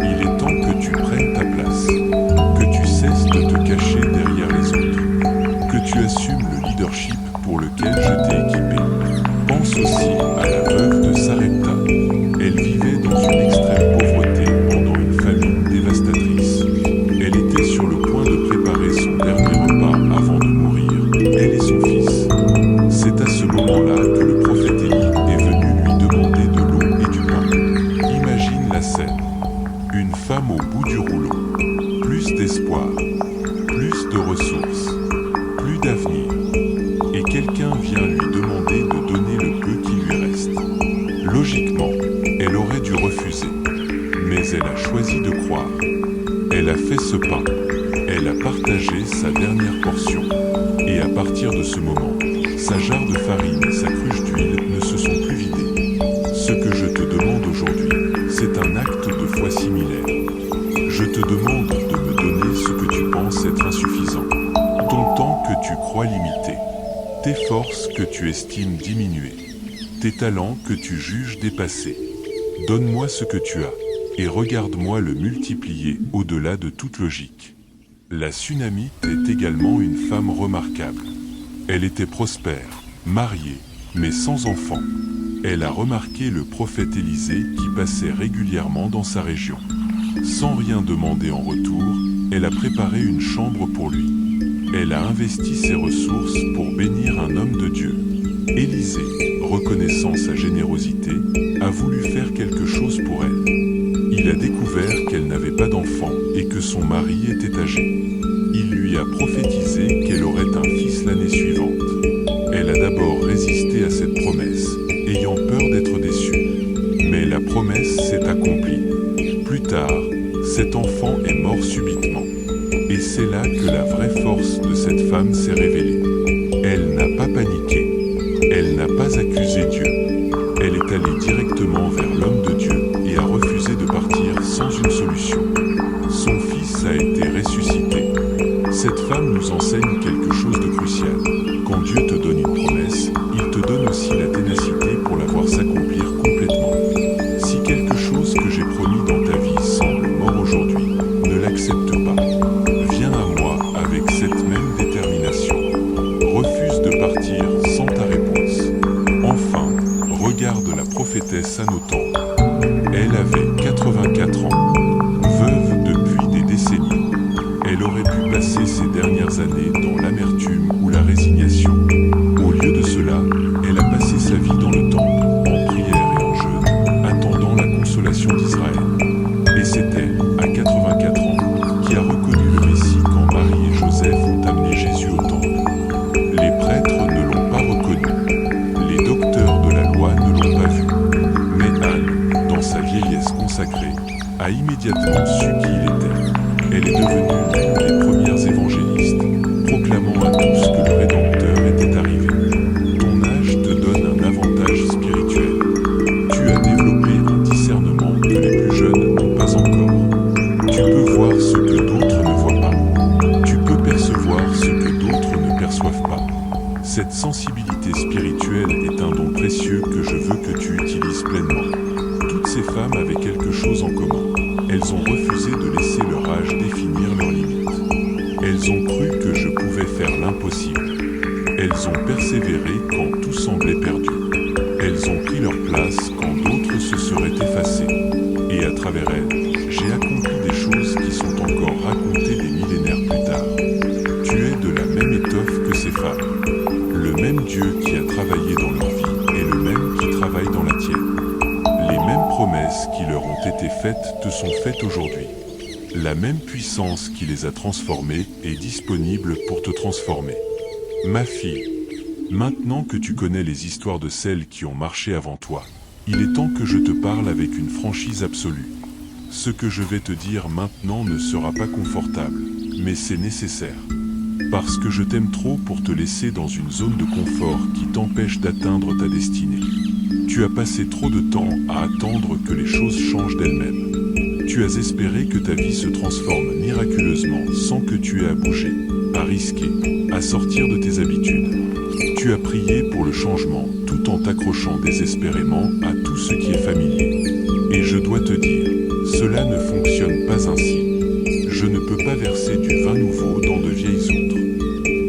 Il est temps que tu prennes ta place, que tu cesses de te cacher derrière les autres, que tu assumes le leadership pour lequel je t'ai équipé. Pense aussi à la veuve de Sarepta. Elle vivait dans une extrême pauvreté pendant une famine dévastatrice. Elle était sur le point de préparer son dernier repas avant de mourir, elle et son fils. C'est à ce moment-là que le prophète Élie est venu lui demander de l'eau et du pain. Imagine la scène. Une femme au bout du rouleau. Plus d'espoir, plus de ressources, plus d'avenir. Et quelqu'un vient lui demander de donner le peu qui lui reste. Logiquement, elle aurait dû refuser. Mais elle a choisi de croire. Elle a fait ce pain. Elle a partagé sa dernière portion. Et à partir de ce moment, sa jarre de farine et sa cruche d'huile ne se sont plus vidées. Ce que je te demande aujourd'hui, c'est un acte de foi similaire. Je te demande de me donner ce que tu penses être insuffisant, ton temps que tu crois limité, tes forces que tu estimes diminuées, tes talents que tu juges dépassés. Donne-moi ce que tu as, et regarde-moi le multiplier au-delà de toute logique. La Sunamite est également une femme remarquable. Elle était prospère, mariée, mais sans enfant. Elle a remarqué le prophète Élisée qui passait régulièrement dans sa région. Sans rien demander en retour, elle a préparé une chambre pour lui. Elle a investi ses ressources pour bénir un homme de Dieu. Élisée, reconnaissant sa générosité, a voulu faire quelque chose pour elle. Il a découvert qu'elle n'avait pas d'enfant et que son mari était âgé. Il lui a prophétisé qu'elle aurait un fils l'année suivante. Elle a d'abord résisté à cette promesse, ayant peur d'être déçue. Mais la promesse s'est accomplie. Plus tard, cet enfant est mort subitement. Et c'est là que la vraie force de cette femme s'est révélée. Elle n'a pas paniqué. Elle n'a pas accusé Dieu. Elle est allée directement vers l'homme de Dieu et a refusé de partir sans une solution. Son fils a été ressuscité. Cette femme nous enseigne quelque chose de crucial. Quand Dieu te donne une promesse, il te donne aussi la ténacité pour la voir s'accomplir complètement. Si quelque chose que j'ai promis dans ta vie semble mort aujourd'hui, ne l'accepte pas. Viens à moi avec cette même détermination. Refuse de partir sans ta réponse. Enfin, regarde la prophétesse à nos temps. Elle avait 84 ans, veuve depuis des décennies. Elle aurait pu passer ses dernières années dans l'amertume ou la résignation. Au lieu de cela, elle a passé sa vie dans le temple, en prière et en jeûne, attendant la consolation d'Israël. Et c'est elle, à 84 ans, qui a a immédiatement su qui il était. Elle est devenue l'une des premières évangélistes, proclamant à tous que le Rédempteur était arrivé. Ton âge te donne un avantage spirituel. Tu as développé un discernement que les plus jeunes n'ont pas encore. Tu peux voir ce que d'autres ne voient pas. Tu peux percevoir ce que d'autres ne perçoivent pas. Cette sensibilité spirituelle est un don précieux que je veux que tu utilises pleinement. Toutes ces femmes avaient quelque chose en commun. Elles ont refusé de laisser leur âge définir leurs limites. Elles ont cru que je pouvais faire l'impossible. Elles ont persévéré quand tout semblait perdu. Elles ont pris leur place quand d'autres se seraient effacés. Et à travers elles, j'ai accompli des choses qui sont encore racontées des millénaires plus tard. Tu es de la même étoffe que ces femmes. Le même Dieu qui a travaillé dans leur vie est le même qui travaille dans la tienne. Les mêmes promesses qui leur ont été faites te sont faites aujourd'hui. La même puissance qui les a transformées est disponible pour te transformer. Ma fille, maintenant que tu connais les histoires de celles qui ont marché avant toi, il est temps que je te parle avec une franchise absolue. Ce que je vais te dire maintenant ne sera pas confortable, mais c'est nécessaire. Parce que je t'aime trop pour te laisser dans une zone de confort qui t'empêche d'atteindre ta destinée. Tu as passé trop de temps à attendre que les choses changent d'elles-mêmes. Tu as espéré que ta vie se transforme miraculeusement sans que tu aies à bouger, à risquer, à sortir de tes habitudes. Tu as prié pour le changement tout en t'accrochant désespérément à tout ce qui est familier. Et je dois te dire, cela ne fonctionne pas ainsi. Je ne peux pas verser du vin nouveau dans de vieilles outres.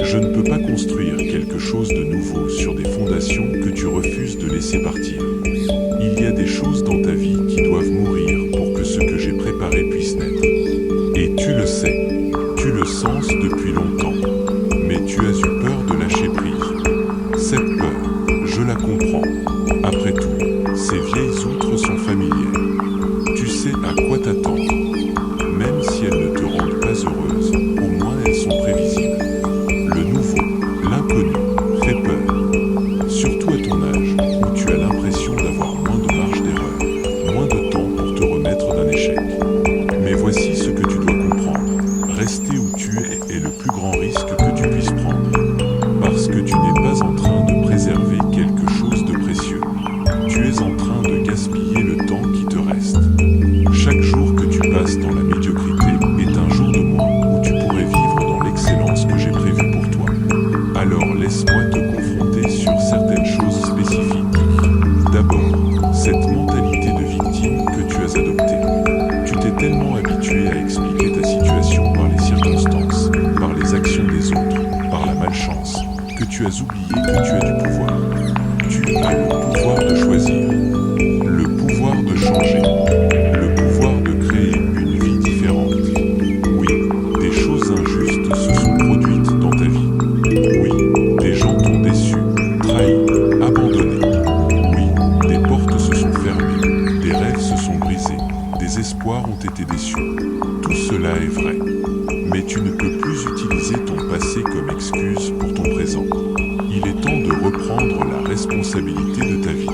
Je ne peux pas construire quelque chose de nouveau sur des fondations que tu refuses de laisser partir. Il y a des choses dans ta vie qui doivent mourir pour que ce que j'ai préparé puisse naître. Et tu le sais, tu le sens depuis longtemps, mais tu as eu peur de lâcher prise. Cette peur, je la comprends. Après tout, ces vieilles outres sont familières. Tu sais à quoi t'attendre. Même si elles ne te rendent pas heureuse, au moins elles sont prévisibles. Le nouveau, l'inconnu, fait peur. Surtout à ton âge, où tu as l'impression d'avoir moins de marge d'erreur, moins de temps pour te remettre d'un échec. Mais voici ce que tu dois comprendre. Rester où tu es est le plus grand risque que tu puisses prendre. Parce que tu n'es pas en train de préserver quelque chose de précieux. Tu es en train de gaspiller le temps qui te reste. Chaque jour que tu passes dans la médiocrité est un jour de moins où tu pourrais vivre dans l'excellence que j'ai prévue pour toi. Alors laisse-moi te confronter sur certaines choses spécifiques. D'abord, cette mentalité de victime que tu as adoptée. Tu t'es tellement habitué à expliquer ta situation par les circonstances, par les actions des autres, par la malchance, que tu as oublié que tu as du pouvoir. Tu as le pouvoir de choisir, le pouvoir de changer, le pouvoir de créer une vie différente. Oui, des choses injustes se sont produites dans ta vie. Oui, des gens t'ont déçu, trahi, abandonné. Oui, des portes se sont fermées, des rêves se sont brisés, des espoirs ont été déçus. Tout cela est vrai. Mais tu ne peux plus utiliser ton passé comme excuse pour ton présent. Il est temps de reprendre la responsabilité de ta vie.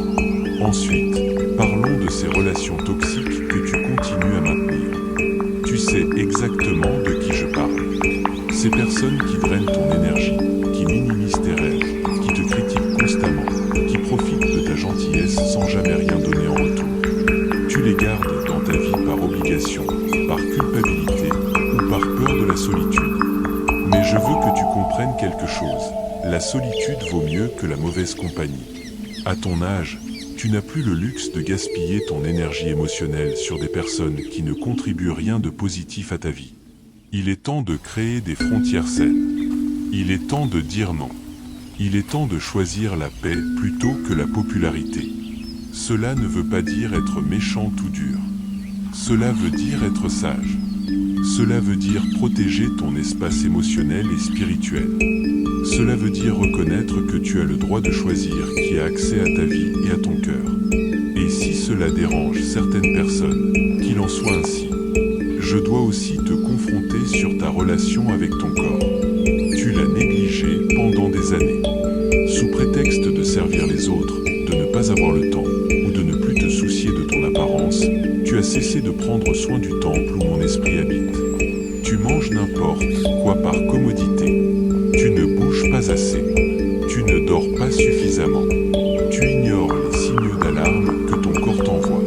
Ensuite, parlons de ces relations toxiques que tu continues à maintenir. Tu sais exactement de qui je parle. Ces personnes qui drainent ton énergie, qui minimisent tes rêves, qui te critiquent constamment, qui profitent de ta gentillesse sans jamais rien donner en retour. Tu les gardes dans ta vie par obligation, par culpabilité ou par peur de la solitude. Mais je veux que tu comprennes quelque chose. La solitude vaut mieux que la mauvaise compagnie. À ton âge, tu n'as plus le luxe de gaspiller ton énergie émotionnelle sur des personnes qui ne contribuent rien de positif à ta vie. Il est temps de créer des frontières saines. Il est temps de dire non. Il est temps de choisir la paix plutôt que la popularité. Cela ne veut pas dire être méchant ou dur. Cela veut dire être sage. Cela veut dire protéger ton espace émotionnel et spirituel. Cela veut dire reconnaître que tu as le droit de choisir qui a accès à ta vie et à ton cœur. Et si cela dérange certaines personnes, qu'il en soit ainsi. Je dois aussi te confronter sur ta relation avec ton corps. Tu l'as négligé pendant des années. Sous prétexte de servir les autres, de ne pas avoir le temps, ou de ne plus te soucier de ton apparence, tu as cessé de prendre soin du temple où mon esprit habite. Tu manges n'importe quoi par commodité. Tu ne bouges pas assez. Tu ne dors pas suffisamment. Tu ignores les signaux d'alarme que ton corps t'envoie.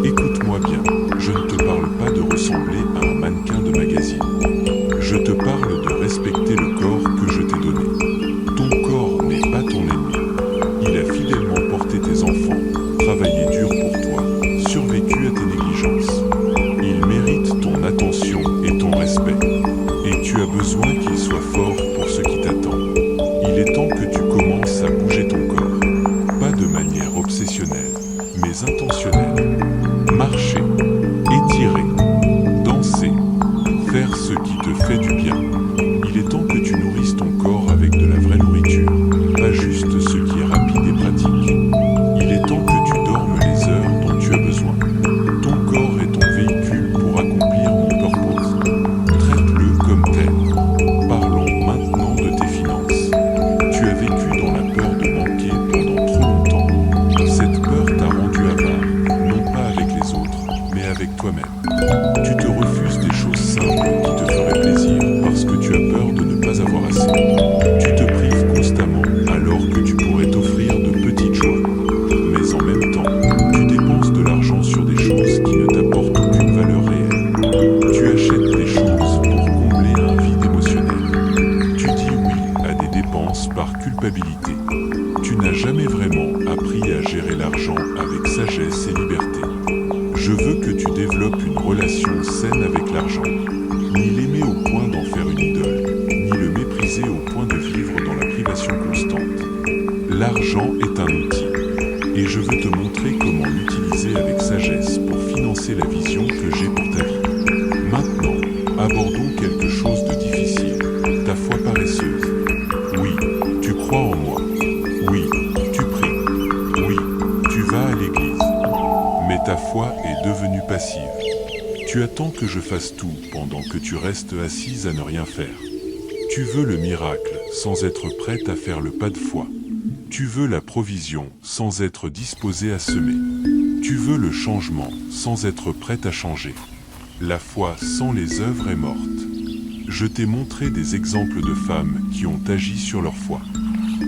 Écoute-moi bien, je ne te parle pas de ressembler à un mannequin de magazine. Je te parle de respecter le corps que je t'ai donné. Ton corps n'est pas ton ennemi. Il a fidèlement porté tes enfants, travaillé dur pour toi, survécu à tes négligences. Il mérite ton attention et ton respect. Et tu as besoin qu'il soit fort pour ce qui t'attend. Il est temps que tu commences à bouger ton corps. Pas de manière obsessionnelle, mais intentionnelle. Marcher, étirer, danser, faire ce qui te fait du bien. Il est temps que tu nourrisses ton corps avec de la vraie nourriture, pas juste ce qui est rapide et pratique. Il est temps que tu dormes les heures dont tu as besoin. Ton corps est ton véhicule pour accomplir mon purpose. Traite-le comme tel. Parlons maintenant de tes finances. Tu as vécu dans la peur de manquer pendant trop longtemps. Cette peur t'a rendu avare, non pas avec les autres, mais avec toi-même. Tu te refuses des choses simples qui te feraient plaisir parce que tu as peur de ne pas avoir assez. Tu te prives constamment alors que tu pourrais t'offrir de petites joies. Mais en même temps, tu dépenses de l'argent sur des choses qui ne t'apportent aucune valeur réelle. Tu achètes des choses pour combler un vide émotionnel. Tu dis oui à des dépenses par culpabilité. Tu n'as jamais vraiment appris à gérer l'argent avec sagesse et liberté. Je veux que tu développes une relation saine avec l'argent. Ni l'aimer au point d'en faire une idole, ni le mépriser au point de vivre dans la privation constante. L'argent est un outil, et je veux te montrer comment l'utiliser avec sagesse pour financer la vision que j'ai pour ta vie. Maintenant, abordons quelque chose de difficile, ta foi paresseuse. Oui, tu crois en moi. Oui, tu pries. Oui, tu vas à l'église. Mais ta foi est devenue passive. Tu attends que je fasse tout pendant que tu restes assise à ne rien faire. Tu veux le miracle sans être prête à faire le pas de foi. Tu veux la provision sans être disposée à semer. Tu veux le changement sans être prête à changer. La foi sans les œuvres est morte. Je t'ai montré des exemples de femmes qui ont agi sur leur foi.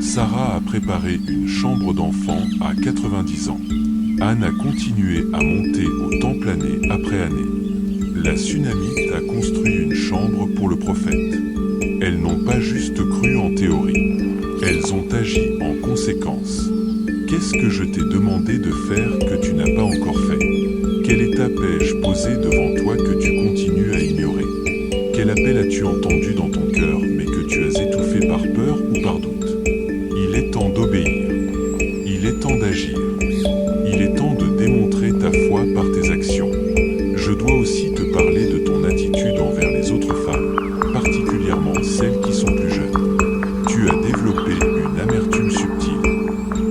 Sarah a préparé une chambre d'enfant à 90 ans. Anne a continué à monter au temple année après année. La Sunamite a construit une chambre pour le prophète. Elles n'ont pas juste cru en théorie. Elles ont agi en conséquence. Qu'est-ce que je t'ai demandé de faire que tu n'as pas encore fait? Quelle étape ai-je posée devant toi que tu continues à ignorer? Quel appel as-tu entendu dans ton cœur mais que tu as étouffé par peur ou par doute? Il est temps d'obéir. Il est temps d'agir. Il est temps de démontrer ta foi par tes actions. Je dois aussi te parler de ton attitude envers les autres femmes, particulièrement celles qui sont plus jeunes. Tu as développé une amertume subtile.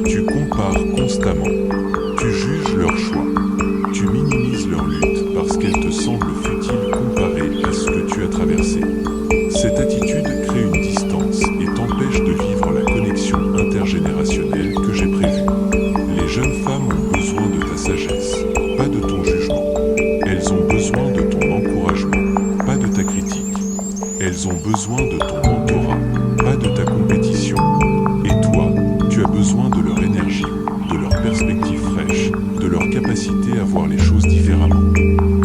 Tu compares constamment. Tu juges leur choix. Tu minimises leur lutte parce qu'elle te semble futile comparée à ce que tu as traversé. Cette attitude crée une distance et t'empêche de vivre la connexion intergénérationnelle que j'ai prévue. Les jeunes femmes ont besoin de ta sagesse, pas de ton jugement. Elles ont besoin de ton encouragement, pas de ta critique. Elles ont besoin de ton mentorat, pas de ta compétition. Et toi, tu as besoin de leur énergie, de leur perspective fraîche, de leur capacité à voir les choses différemment.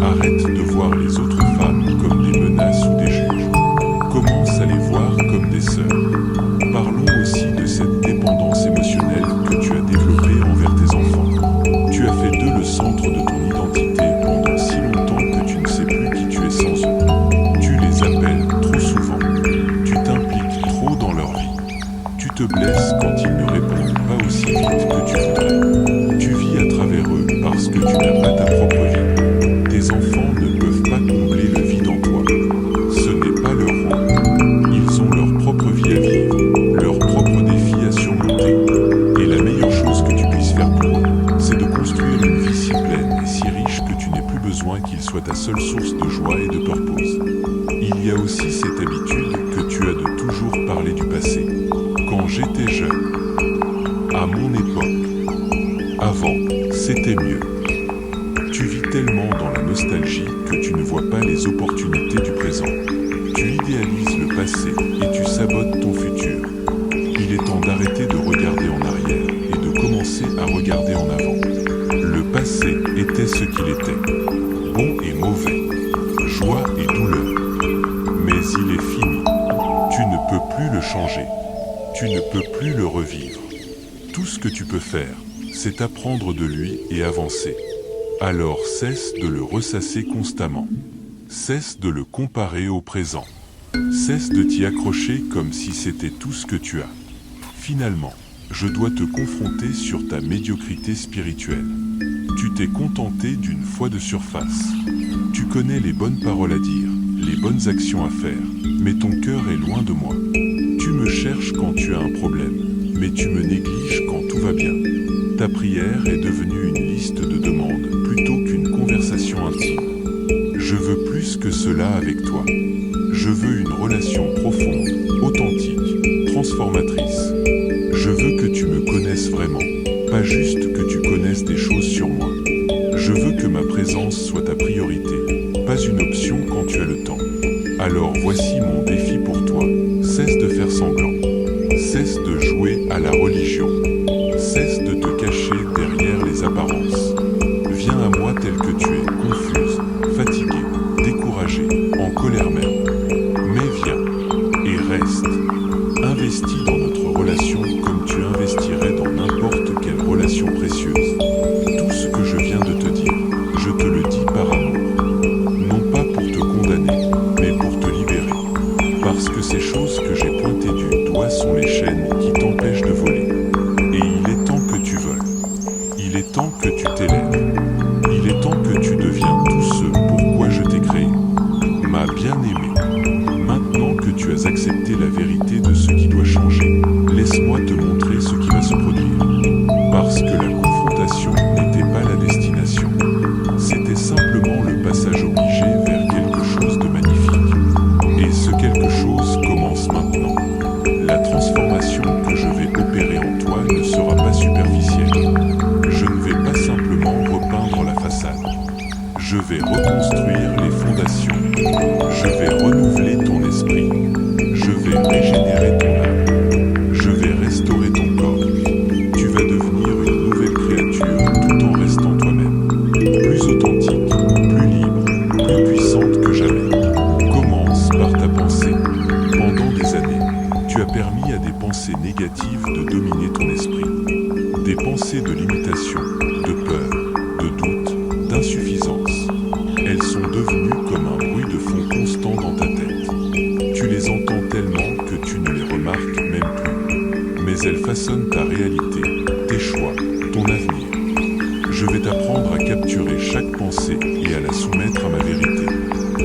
Arrête de voir les autres femmes comme des menaces ou des juges. Commence à les voir comme des sœurs. Parlons aussi de cette dépendance émotionnelle que tu as développée envers tes enfants. Tu as fait d'eux le centre de ton identité pendant si longtemps que tu ne sais plus qui tu es sans eux. Tu les appelles trop souvent. Tu t'impliques trop dans leur vie. Tu te blesses quand ils ne répondent pas aussi vite que tu voudrais. Tu vis à travers eux parce que tu n'as pas ta propre vie. Tes enfants ne peuvent pas combler le changer. Tu ne peux plus le revivre. Tout ce que tu peux faire, c'est apprendre de lui et avancer. Alors cesse de le ressasser constamment. Cesse de le comparer au présent. Cesse de t'y accrocher comme si c'était tout ce que tu as. Finalement, je dois te confronter sur ta médiocrité spirituelle. Tu t'es contenté d'une foi de surface. Tu connais les bonnes paroles à dire, les bonnes actions à faire, mais ton cœur est loin de moi. Tu me cherches quand tu as un problème, mais tu me négliges quand tout va bien. Ta prière est devenue une liste de demandes plutôt qu'une conversation intime. Je veux plus que cela avec toi. Je veux une relation profonde, authentique, transformatrice. Je veux que tu me connaisses vraiment, pas juste que tu connaisses des choses sur moi. Je veux que ma présence soit ta priorité, pas une option quand tu as le temps. Alors voici mon défi pour toi. Cesse de faire semblant. Cesse de jouer à la religion. Cesse de te cacher derrière les apparences. Viens à moi tel que tu es, confuse, fatigué, découragé, en colère même. Mais viens et reste. Investis dans notre relation comme tu investirais dans n'importe quelle relation précieuse. Tout ce que je viens de te dire, je te le dis par amour. Non pas pour te condamner, mais pour te libérer. Parce que ces choses que j'ai pointées du doigt sont les chaînes qui t'empêchent de voler. Et il est temps que tu voles. Il est temps que tu t'élèves. Il est temps que tu deviens tout ce pourquoi je t'ai créé. Ma bien-aimée, maintenant que tu as accepté la vérité de ce qui doit changer, laisse-moi te montrer ce qui va se produire. Parce que la confrontation n'était pas la destination. C'était simplement le passage obligé vers quelque chose de magnifique. Et ce quelque chose commence maintenant. La transformation que je vais opérer en toi ne sera pas superficielle. Je ne vais pas simplement repeindre la façade. Je vais reconstruire les fondations. Je vais renouveler ton esprit. Je vais régénérer ton âme. Je vais restaurer ton corps. Tu vas devenir une nouvelle créature tout en restant toi-même. Plus authentique, plus libre, plus puissante que jamais. Commence par ta pensée. Pendant des années, tu as permis à des pensées négatives de dominer ton esprit. Des pensées de limitation, de peur, de doute, d'insuffisance. Elles sont devenues comme un bruit de fond constant dans ta tête. Tu les entends tellement que tu ne les remarques même plus. Mais elles façonnent ta réalité, tes choix, ton avenir. Je vais t'apprendre à capturer chaque pensée et à la soumettre à ma vérité.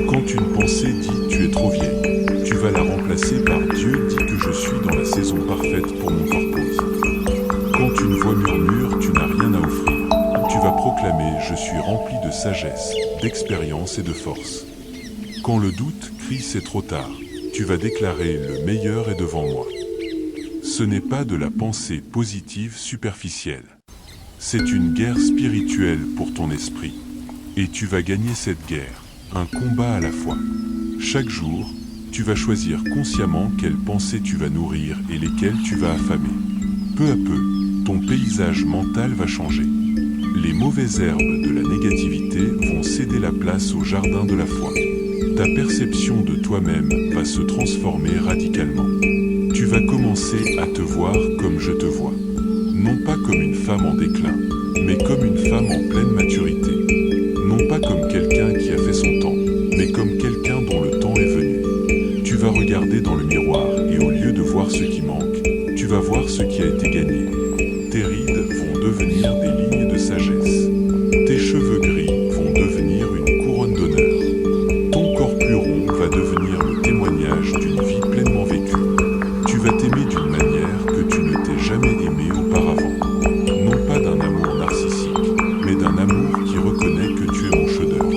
Quand une pensée dit « tu es trop vieille », tu vas la remplacer par « Dieu dit que je suis dans la saison parfaite pour mon corpose ». Quand une voix murmure « tu n'as rien à offrir », tu vas proclamer « je suis rempli de sagesse, d'expérience et de force ». Quand le doute crie « c'est trop tard », tu vas déclarer « le meilleur est devant moi ». Ce n'est pas de la pensée positive superficielle. C'est une guerre spirituelle pour ton esprit. Et tu vas gagner cette guerre, un combat à la fois. Chaque jour, tu vas choisir consciemment quelles pensées tu vas nourrir et lesquelles tu vas affamer. Peu à peu, ton paysage mental va changer. Les mauvaises herbes de la négativité vont céder la place au jardin de la foi. Ta perception de toi-même va se transformer radicalement. Tu vas commencer à te voir comme je te vois. Non pas comme une femme en déclin, mais comme une femme en pleine maturité. Non pas comme quelqu'un qui a fait son temps, mais comme quelqu'un dont le temps est venu. Tu vas regarder dans le miroir et au lieu de voir ce qui manque, tu vas voir ce qui a été gagné. Tes rides vont devenir des lignes de sagesse. Tes cheveux gris vont devenir une couronne d'honneur. Ton corps plus rond va devenir le témoignage d'une vie pleinement vécue. Tu vas t'aimer d'une manière que tu ne t'es jamais aimé auparavant. Non pas d'un amour narcissique, mais d'un amour qui reconnaît que tu es mon chef-d'œuvre.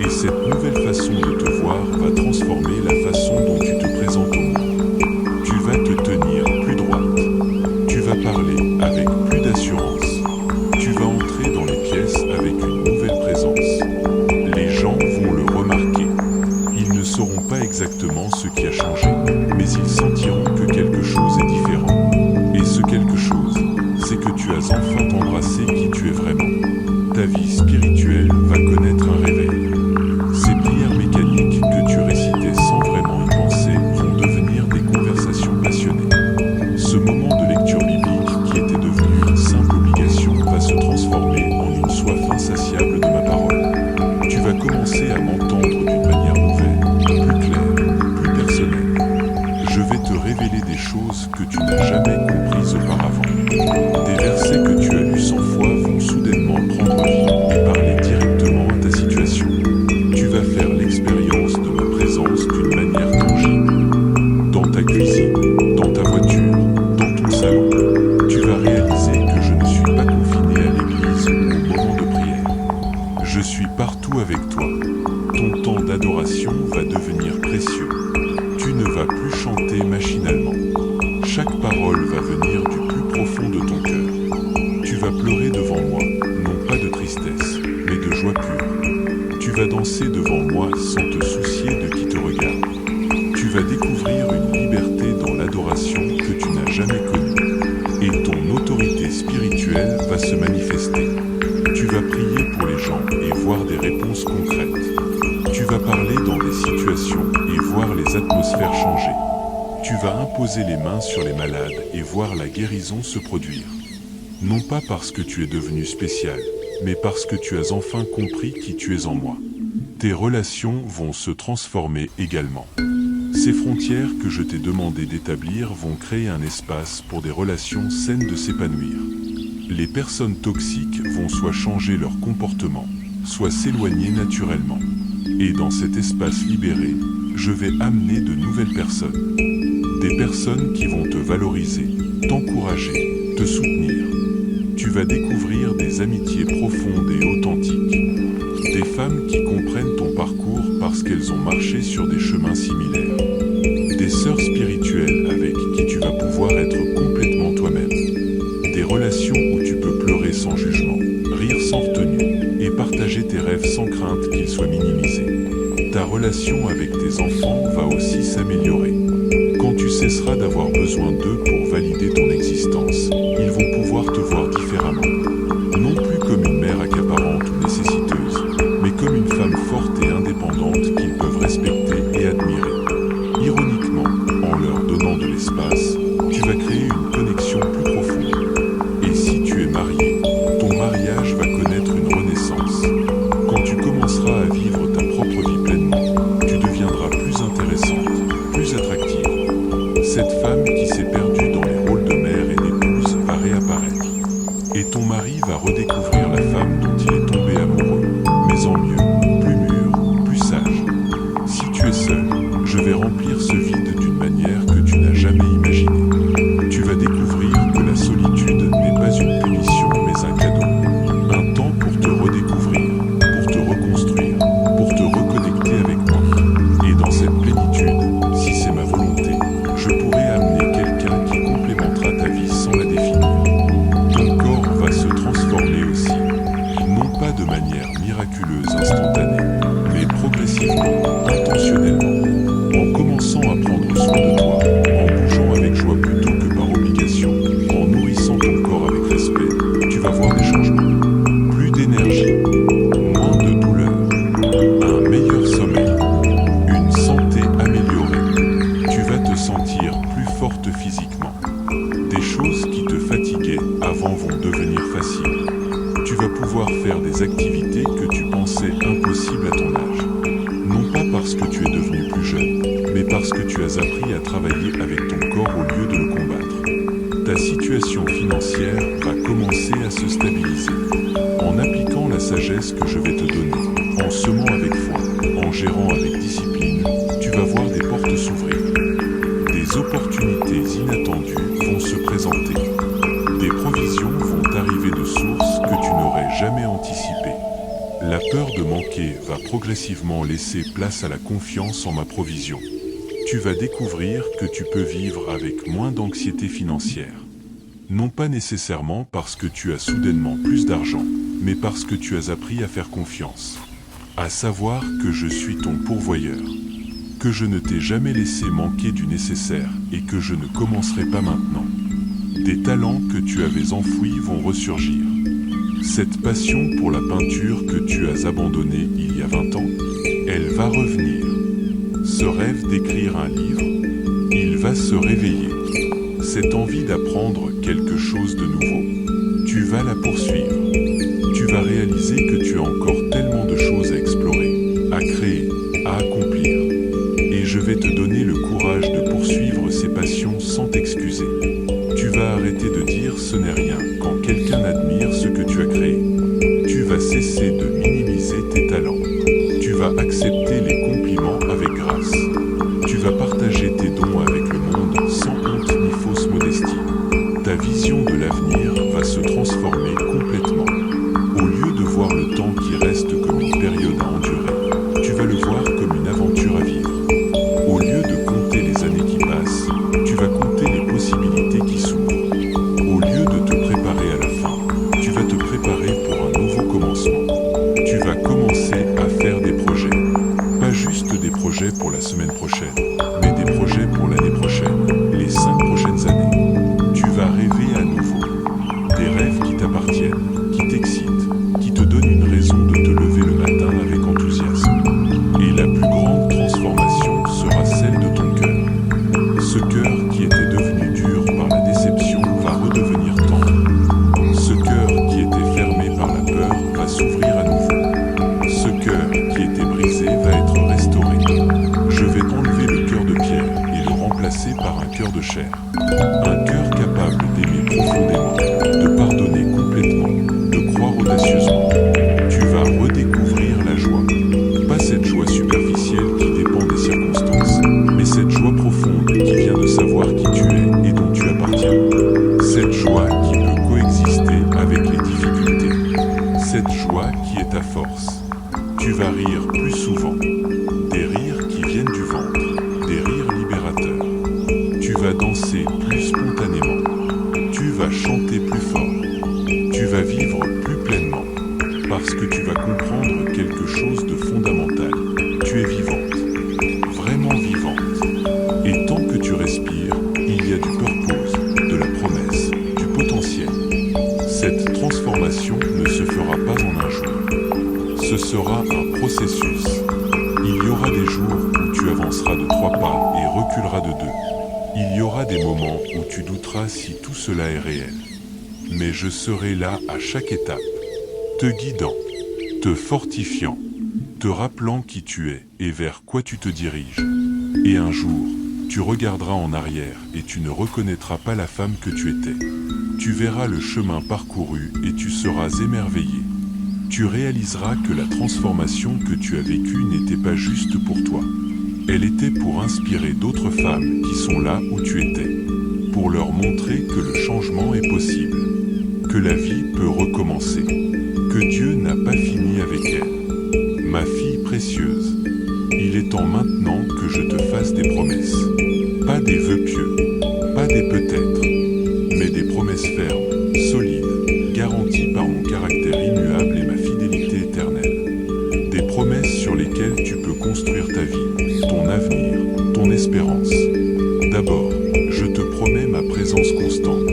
Et cette nouvelle façon de te voir va transformer la façon dont tu te présentes au monde. Tu vas te tenir plus droite. Tu vas parler avec plus d'assurance. Tu vas entrer dans les pièces avec une nouvelle présence. Les gens vont le remarquer. Ils ne sauront pas exactement ce qui a changé, mais ils sentiront que quelque chose est différent. Et ce quelque chose, c'est que tu as enfin embrassé qui tu es vraiment. Ta vie spirituelle va connaître un réveil. Ces prières mécaniques que tu récitais sans vraiment y penser vont devenir des conversations adoration va devenir précieux. Tu ne vas plus chanter machinalement. Chaque parole va venir du plus profond de ton cœur. Tu vas pleurer devant moi, non pas de tristesse, mais de joie pure. Tu vas danser devant moi sans te soucier de qui te regarde. Tu vas découvrir une liberté dans l'adoration que tu n'as jamais connue. Et ton autorité spirituelle va se manifester. Tu vas prier pour les gens et voir des réponses concrètes. Tu vas parler dans des situations et voir les atmosphères changer. Tu vas imposer les mains sur les malades et voir la guérison se produire. Non pas parce que tu es devenu spécial, mais parce que tu as enfin compris qui tu es en moi. Tes relations vont se transformer également. Ces frontières que je t'ai demandé d'établir vont créer un espace pour des relations saines de s'épanouir. Les personnes toxiques vont soit changer leur comportement, soit s'éloigner naturellement. Et dans cet espace libéré, je vais amener de nouvelles personnes. Des personnes qui vont te valoriser, t'encourager, te soutenir. Tu vas découvrir des amitiés profondes et authentiques. Des femmes qui comprennent ton parcours parce qu'elles ont marché sur des chemins similaires. Des sœurs spirituelles avec qui tu vas pouvoir être complètement toi-même. Des relations où tu peux pleurer sans jugement, rire sans retenue et partager tes rêves sans crainte qu'ils soient minimisés. Ta relation avec tes enfants va aussi s'améliorer. Quand tu cesseras d'avoir besoin d'eux pour valider ton existence, ils vont pouvoir te voir différemment. Non plus comme une mère accaparante ou nécessiteuse, mais comme une femme forte et indépendante qu'ils peuvent respecter et admirer. Ironiquement, en leur donnant de l'espace, tu vas créer une connexion plus profonde. Et si tu es marié, ton mariage va connaître une renaissance. Quand tu commenceras à vivre ta propre vie pleinement, tu deviendras plus intéressante, plus attractive. Cette femme qui s'est perdue dans les rôles de mère et d'épouse va réapparaître. Et ton mari va redécouvrir la femme dont il est tombé amoureux, mais en mieux, plus mûr, plus sage. Si tu es seul, je vais remplir ce vide d'une manière que tu n'as jamais imaginée. Tu vas découvrir que la solitude n'est pas une punition, mais un cadeau. Un temps pour te redécouvrir, pour te reconstruire, pour te reconnecter avec moi. Et dans cette plénitude, si c'est ma volonté, je pourrai amener quelqu'un qui complémentera ta vie sans la définir. Ton corps va se transformer aussi, non pas de manière miraculeuse instantanée, mais progressivement, intentionnellement. En commençant à prendre soin de toi, en bougeant avec joie plutôt que par obligation, en nourrissant ton corps avec respect, tu vas voir des changements. Plus d'énergie, moins de douleur, un meilleur sommeil, une santé améliorée. Tu vas te sentir plus forte physiquement. Des choses qui te fatiguaient avant vont devenir faciles. Tu vas pouvoir faire des activités que tu pensais impossibles à ton âge. Non pas parce que tu es devenu plus jeune, mais parce que tu as appris à travailler avec ton corps au lieu de le combattre. Ta situation financière va commencer à se stabiliser. En appliquant la sagesse que je vais te donner, en semant avec foi, en gérant avec discipline, tu vas voir des portes s'ouvrir. Des opportunités inattendues vont se présenter. Des provisions vont arriver de sources que tu n'aurais jamais anticipées. La peur de manquer va progressivement laisser place à la confiance en ma provision. Tu vas découvrir que tu peux vivre avec moins d'anxiété financière. Non pas nécessairement parce que tu as soudainement plus d'argent, mais parce que tu as appris à faire confiance. À savoir que je suis ton pourvoyeur. Que je ne t'ai jamais laissé manquer du nécessaire et que je ne commencerai pas maintenant. Des talents que tu avais enfouis vont ressurgir. Cette passion pour la peinture que tu as abandonnée il y a 20 ans, elle va revenir. Ce rêve d'écrire un livre, il va se réveiller. Cette envie d'apprendre quelque chose de nouveau, tu vas la poursuivre. Tu vas réaliser que tu as encore tellement de choses à explorer, à créer, à accomplir. Et je vais te donner le courage de poursuivre ces passions sans t'excuser. Tu vas arrêter de dire ce n'est rien quand quelqu'un admire ce que tu as créé. Tu vas cesser de minimiser tes talents. Tu vas accepter les compliments avec grâce. Tu vas partager tes dons avec le monde sans honte ni fausse modestie. Ta vision de l'avenir va se transformer complètement. Au lieu de voir le temps qui reste comme une période à endurer, tu vas le voir comme projets pour la semaine prochaine, mais des projets pour l'année prochaine, les 5 prochaines années. Tu vas rêver à nouveau. Des rêves qui t'appartiennent, qui t'excitent, qui te donnent une raison de te lever le matin avec enthousiasme. Et la plus grande transformation sera celle de ton cœur. Ce cœur qui était devenu dur par la déception va redevenir tendre. Ce cœur qui était fermé par la peur va s'ouvrir à nouveau. Ce cœur qui était brisé va être restauré. Je vais enlever le cœur de pierre et le remplacer par un cœur de chair. Un cœur capable d'aimer profondément, de pardonner complètement, de croire audacieusement. Tu vas redécouvrir la joie. Pas cette joie superficielle qui dépend des circonstances, mais cette joie profonde qui vient de savoir qui tu es et dont tu appartiens. Cette joie qui peut coexister avec les difficultés. Cette joie qui est ta force. Tu vas rire plus souvent. Des rires qui viennent du ventre. Des rires libérateurs. Tu vas danser plus spontanément. Tu vas chanter plus fort. Tu vas vivre plus pleinement. Parce que tu vas comprendre quelque chose de fondamental. Tu es vivante. Vraiment vivante. Et tant que tu respires, il y a du purpose, de la promesse, du potentiel. Cette transformation ne se fera pas en un jour. Ce sera un processus. Il y aura des jours où tu avanceras de 3 pas et reculeras de 2. Il y aura des moments où tu douteras si tout cela est réel. Mais je serai là à chaque étape, te guidant, te fortifiant, te rappelant qui tu es et vers quoi tu te diriges. Et un jour, tu regarderas en arrière et tu ne reconnaîtras pas la femme que tu étais. Tu verras le chemin parcouru et tu seras émerveillé. Tu réaliseras que la transformation que tu as vécue n'était pas juste pour toi. Elle était pour inspirer d'autres femmes qui sont là où tu étais, pour leur montrer que le changement est possible, que la vie peut recommencer, que Dieu n'a pas fini avec elle. Ma fille précieuse, il est temps maintenant que je te fasse des promesses. Pas des vœux pieux, pas des peut-être, mais des promesses fermes, solides, garanties par mon caractère immuable et ma fidélité éternelle. Des promesses sur lesquelles tu peux construire ta vie, ton avenir, ton espérance. D'abord, je te promets ma présence constante.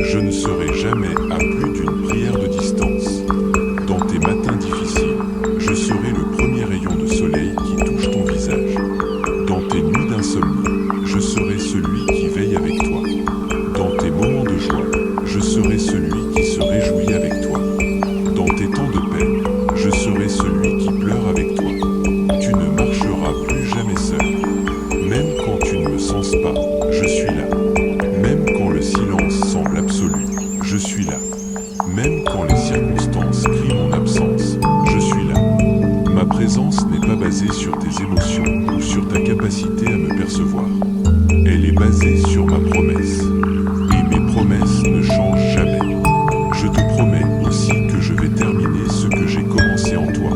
Je ne serai jamais à plus d'une prière de distance. Dans tes matins difficiles, je serai le premier rayon de soleil qui touche ton visage. Dans tes nuits d'insomnie, je serai celui qui veille avec toi. Dans tes moments de joie, je serai celui qui se réjouit avec toi. Dans tes temps de peine, je serai celui qui pleure avec toi. Tu ne marcheras plus jamais seul. Même quand tu ne me sens pas, je suis là. Même quand le silence semble absolu, je suis là. Même quand les circonstances crient mon absence, je suis là. Ma présence n'est pas basée sur tes émotions ou sur ta capacité à me percevoir. Elle est basée sur ma promesse. Et mes promesses ne changent jamais. Je te promets aussi que je vais terminer ce que j'ai commencé en toi.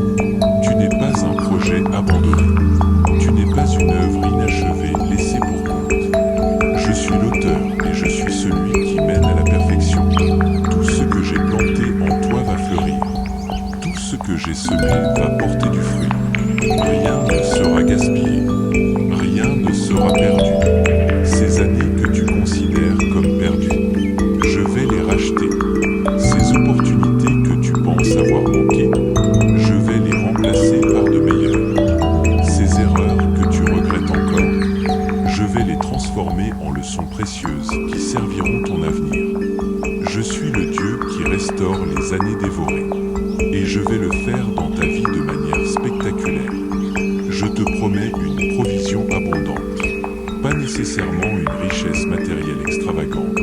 Tu n'es pas un projet abandonné. Tu n'es pas une œuvre inachevée laissée pour compte. Je suis l'auteur et je suis celui qui mène à la perfection. Tout ce que j'ai planté en toi va fleurir. Tout ce que j'ai semé va porter du fruit. Rien ne sera gaspillé. Rien ne sera perdu. Ces années que tu considères comme perdues, je vais les racheter. Ces opportunités que tu penses avoir manquées, je vais les remplacer par de meilleures. Ces erreurs que tu regrettes encore, je vais les transformer en leçons précieuses qui serviront ton avenir. Je suis le Dieu qui restaure les années dévorées. Et je vais le faire dans ta vie de manière spectaculaire. Je te promets une provision abondante. Pas nécessairement une richesse matérielle extravagante,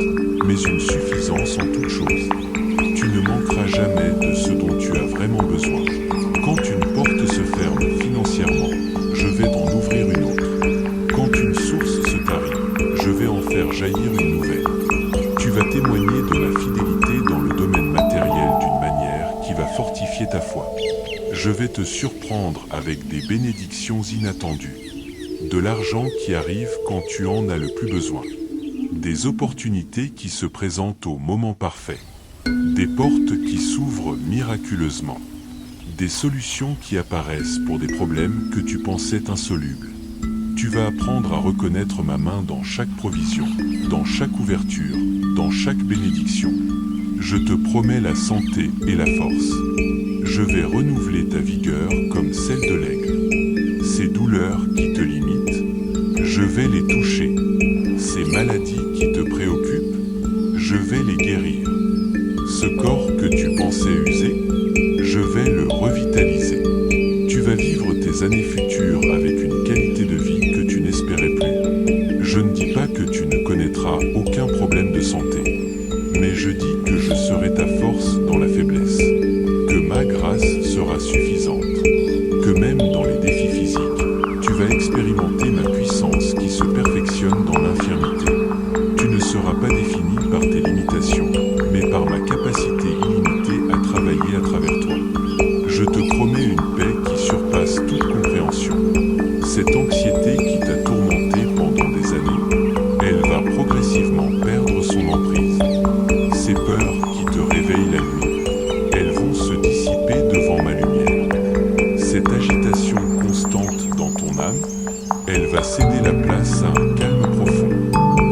mais une suffisance en toutes choses. Tu ne manqueras jamais de ce dont tu as vraiment besoin. Quand une porte se ferme financièrement, je vais t'en ouvrir une autre. Quand une source se tarit, je vais en faire jaillir une nouvelle. Tu vas témoigner de ma fidélité dans le domaine matériel d'une manière qui va fortifier ta foi. Je vais te surprendre avec des bénédictions inattendues. De l'argent qui arrive quand tu en as le plus besoin. Des opportunités qui se présentent au moment parfait. Des portes qui s'ouvrent miraculeusement. Des solutions qui apparaissent pour des problèmes que tu pensais insolubles. Tu vas apprendre à reconnaître ma main dans chaque provision, dans chaque ouverture, dans chaque bénédiction. Je te promets la santé et la force. Je vais renouveler ta vigueur comme celle de l'aigle. Ces douleurs qui te limitent, je vais les toucher. Ces maladies qui te préoccupent, je vais les guérir. Ce corps que tu pensais usé, je vais le revitaliser. Tu vas vivre tes années futures avec une qualité de vie que tu n'espérais plus. Je ne dis pas que tu ne connaîtras aucun problème de santé, mais je dis que je serai ta force dans la faiblesse, que ma grâce sera suffisante, que même dans les défis physiques, tu vas expérimenter ma puissance qui se perfectionne dans l'infirmité. Tu ne seras pas défini par tes limitations, mais par ma capacité illimitée à travailler à travers toi. Je te promets une paix qui surpasse toute compréhension. Cette anxiété qui t'a tourmenté pendant des années, elle va progressivement perdre son emprise. Ces peurs qui te réveillent la nuit, elles vont se dissiper devant ma lumière. Cette agitation constante dans ton âme, elle va céder la place à un calme profond.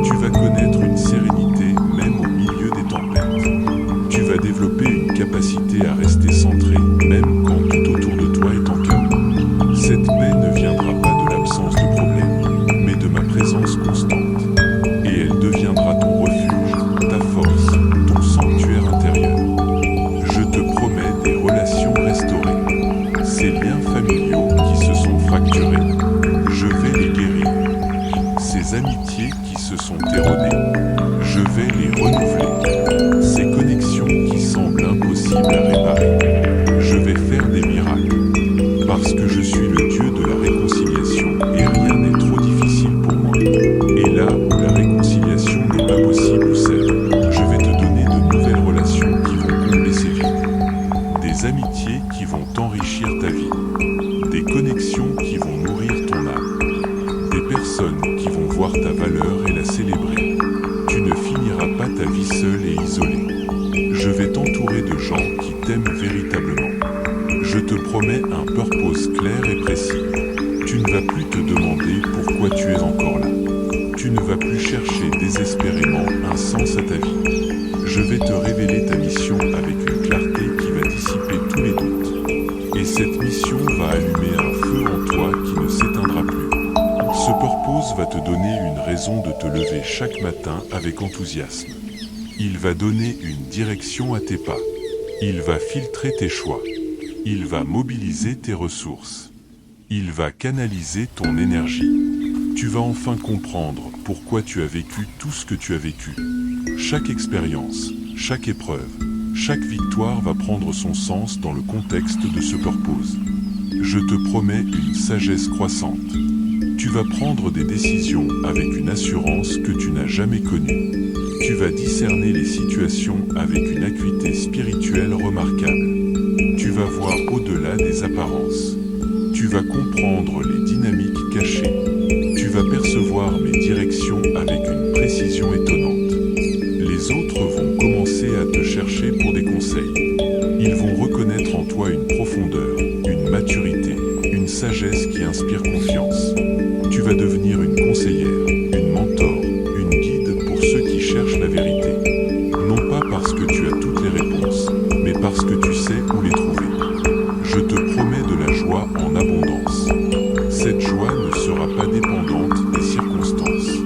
Tu vas connaître une sérénité même au milieu des tempêtes. Tu vas développer une capacité à rester centré même quand tout autour de toi est en chaos. Cette paix ne viendra pas de l'absence de problème, mais de ma présence constante. Et elle deviendra ton refuge, ta force, ton sanctuaire intérieur. Je te promets des relations restaurées. Ces liens familiaux qui se sont fracturés, je vais les guérir. Ces amitiés qui se sont érodées, je vais les renouveler. Ces connexions qui semblent impossibles à réparer, je vais faire des miracles. Parce que je suis le Dieu de la réconciliation et rien n'est trop difficile pour moi. Et là où la réconciliation n'est pas possible ou seule, je vais te donner de nouvelles relations qui vont combler ces vides. Des amitiés qui vont enrichir ta vie. Des connexions qui vont nourrir ton âme. Des personnes qui vont voir ta valeur et la célébrer. Tu ne finiras pas ta vie seule et isolée. Je vais t'entourer de gens qui t'aiment véritablement. Je te promets un purpose clair et précis. Tu ne vas plus te demander pourquoi tu es encore là. Tu ne vas plus chercher désespérément un sens à ta vie. Je vais te révéler ta mission avec une clarté qui va dissiper tous les doutes. Et cette mission va allumer un feu en toi qui ne s'éteindra plus. Ce purpose va te donner une raison de te lever chaque matin avec enthousiasme. Il va donner une direction à tes pas. Il va filtrer tes choix. Il va mobiliser tes ressources. Il va canaliser ton énergie. Tu vas enfin comprendre pourquoi tu as vécu tout ce que tu as vécu. Chaque expérience, chaque épreuve, chaque victoire va prendre son sens dans le contexte de ce purpose. Je te promets une sagesse croissante. Tu vas prendre des décisions avec une assurance que tu n'as jamais connue. Tu vas discerner les situations avec une acuité spirituelle remarquable. Tu vas voir au-delà des apparences. Tu vas comprendre les dynamiques cachées. Tu vas percevoir mes directions avec une précision étonnante. Les autres vont commencer à te chercher pour des conseils. Ils vont reconnaître en toi une profondeur, une maturité, une sagesse qui inspire confiance. Tu vas devenir une conseillère, une mentor, une guide pour ceux qui cherchent la vérité. Non pas parce que tu as toutes les réponses, mais parce que tu sais où les trouver. Je te promets de la joie en abondance. Cette joie ne sera pas dépendante des circonstances.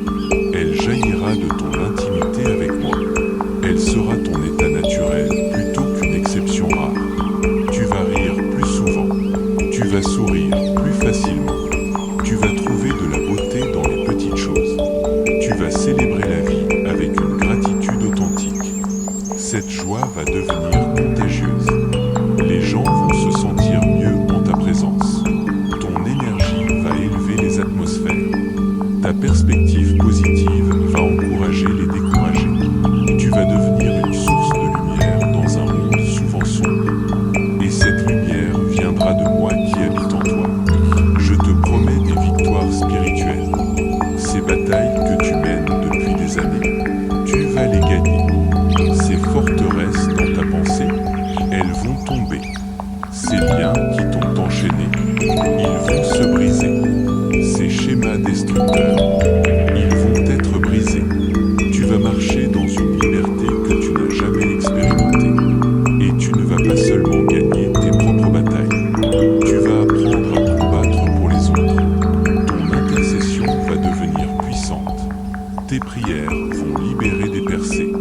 prières vont libérer des percées.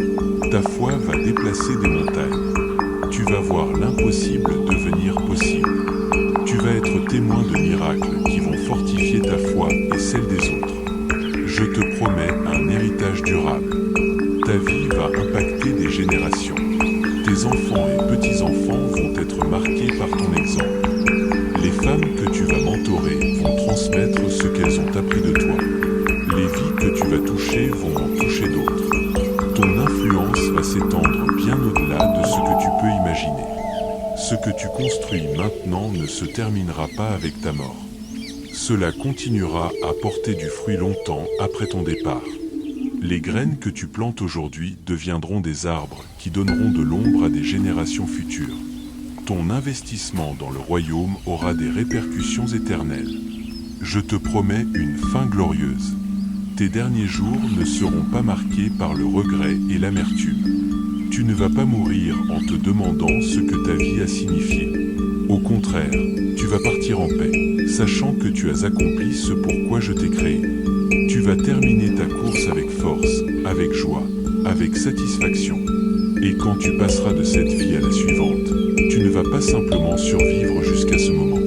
Ta foi va déplacer des montagnes. Tu vas voir l'impossible devenir possible. Tu vas être témoin de miracles qui vont fortifier ta foi et celle des autres. Je te promets un héritage durable. Ta vie va impacter des générations. Tes enfants et petits-enfants vont être marqués par ton exemple. Les femmes que tu vas mentorer vont transmettre ce qu'elles ont appris de toi. Les vies que tu vas toucher vont en toucher d'autres. Ton influence va s'étendre bien au-delà de ce que tu peux imaginer. Ce que tu construis maintenant ne se terminera pas avec ta mort. Cela continuera à porter du fruit longtemps après ton départ. Les graines que tu plantes aujourd'hui deviendront des arbres qui donneront de l'ombre à des générations futures. Ton investissement dans le royaume aura des répercussions éternelles. Je te promets une fin glorieuse. Tes derniers jours ne seront pas marqués par le regret et l'amertume. Tu ne vas pas mourir en te demandant ce que ta vie a signifié. Au contraire, tu vas partir en paix, sachant que tu as accompli ce pourquoi je t'ai créé. Tu vas terminer ta course avec force, avec joie, avec satisfaction. Et quand tu passeras de cette vie à la suivante, tu ne vas pas simplement survivre jusqu'à ce moment.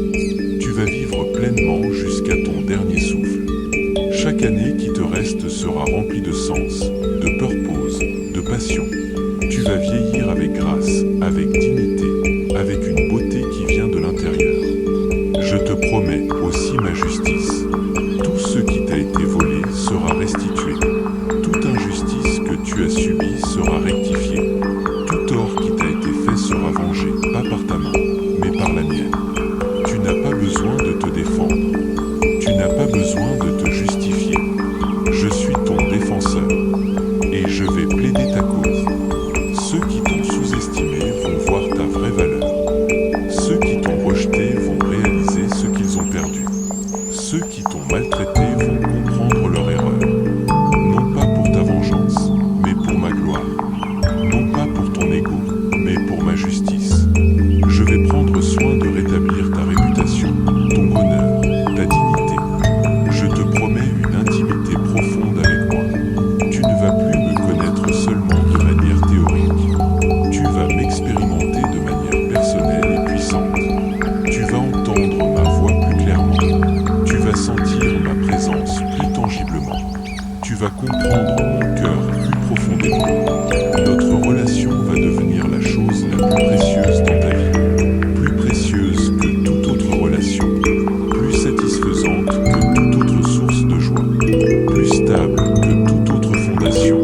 Tu vas vivre pleinement jusqu'à ton dernier souffle. Chaque année qui te reste sera remplie de sens, de purpose, de passion. Tu vas vieillir avec grâce, avec dignité, avec une beauté qui vient de l'intérieur. Je te promets aussi ma justice. Tout ce qui t'a été volé sera restitué. Toute injustice que tu as subie sera rectifiée. Tout tort qui t'a été fait sera vengé, pas par ta main, mais par la mienne. Tu n'as pas besoin de te défendre. Tu n'as pas besoin de te justifier. Je suis ton défenseur. Et je vais plaider ta cause. Ceux qui t'ont sous-estimé vont voir ta vraie valeur. Ceux qui t'ont rejeté vont réaliser ce qu'ils ont perdu. Ceux qui t'ont maltraité vont comprendre leur erreur. Non pas pour ta vengeance, mais pour ma gloire. Non pas pour ton ego, mais pour ma justice. Je vais prendre soin de rétablir ta réputation, ton honneur, ta dignité. Je te promets une intimité profonde avec moi. Tu ne vas plus me connaître seulement de manière théorique. Tu vas m'expérimenter de manière personnelle et puissante. Tu vas entendre ma voix plus clairement. Tu vas sentir ma présence plus tangiblement. Tu vas comprendre mon cœur plus profondément. Notre relation va devenir la chose la plus précieuse dans ta vie. Plus précieuse que toute autre relation. Plus satisfaisante que toute autre source de joie. Plus stable que toute autre fondation.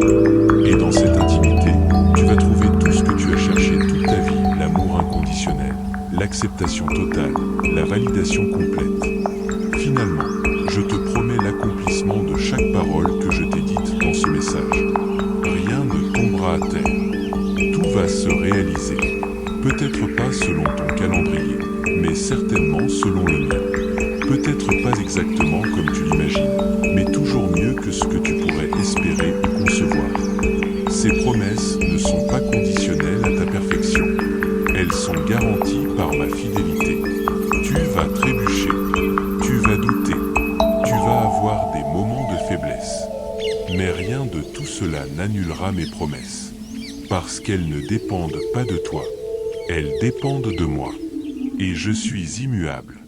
Et dans cette intimité, tu vas trouver tout ce que tu as cherché toute ta vie. L'amour inconditionnel, l'acceptation totale, la validation complète. Finalement, je te promets l'accomplissement de chaque parole que je t'ai dite dans ce message. Rien ne tombera à terre. Tout va se réaliser. Peut-être pas selon ton calendrier, mais certainement selon le mien. Peut-être pas exactement comme tu l'imagines, mais toujours mieux que ce que tu pourrais espérer ou concevoir. Ces promesses ne sont pas conditionnelles à ta perfection. Elles sont garanties par ma fidélité. Tu vas trébucher. Tu vas douter. Tu vas avoir des moments de faiblesse. Mais rien de tout cela n'annulera mes promesses. Parce qu'elles ne dépendent pas de toi. Elles dépendent de moi. Et je suis immuable.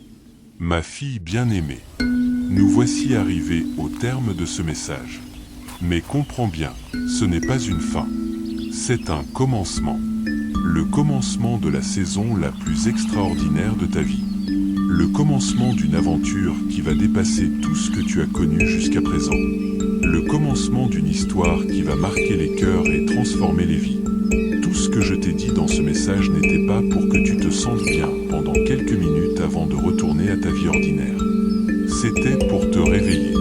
Ma fille bien-aimée, nous voici arrivés au terme de ce message. Mais comprends bien, ce n'est pas une fin. C'est un commencement. Le commencement de la saison la plus extraordinaire de ta vie. Le commencement d'une aventure qui va dépasser tout ce que tu as connu jusqu'à présent. Le commencement d'une histoire qui va marquer les cœurs et transformer les vies. Tout ce que je t'ai dit dans ce message n'était pas pour que tu te sentes bien pendant quelques minutes avant de retourner à ta vie ordinaire. C'était pour te réveiller,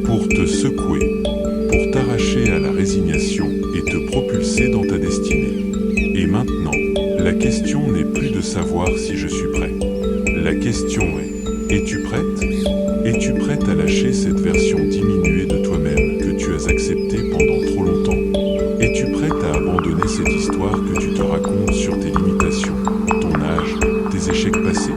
pour te secouer, pour t'arracher à la résignation et te propulser dans ta destinée. Et maintenant, la question n'est plus de savoir si je suis prêt. La question est, es-tu prête? Es-tu prête à lâcher cette version diminuée de toi-même que tu as acceptée pendant trop longtemps? Es-tu prête à abandonner cette histoire que tu te racontes sur tes limitations, ton âge, tes échecs passés?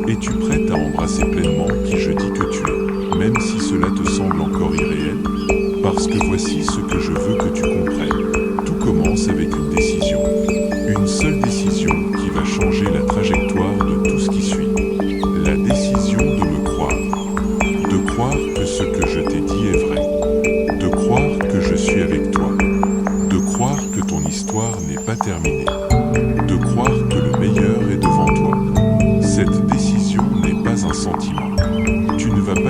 Es-tu prête à embrasser pleinement qui je dis que tu es, même si cela te semble encore irréel? Parce que voici ce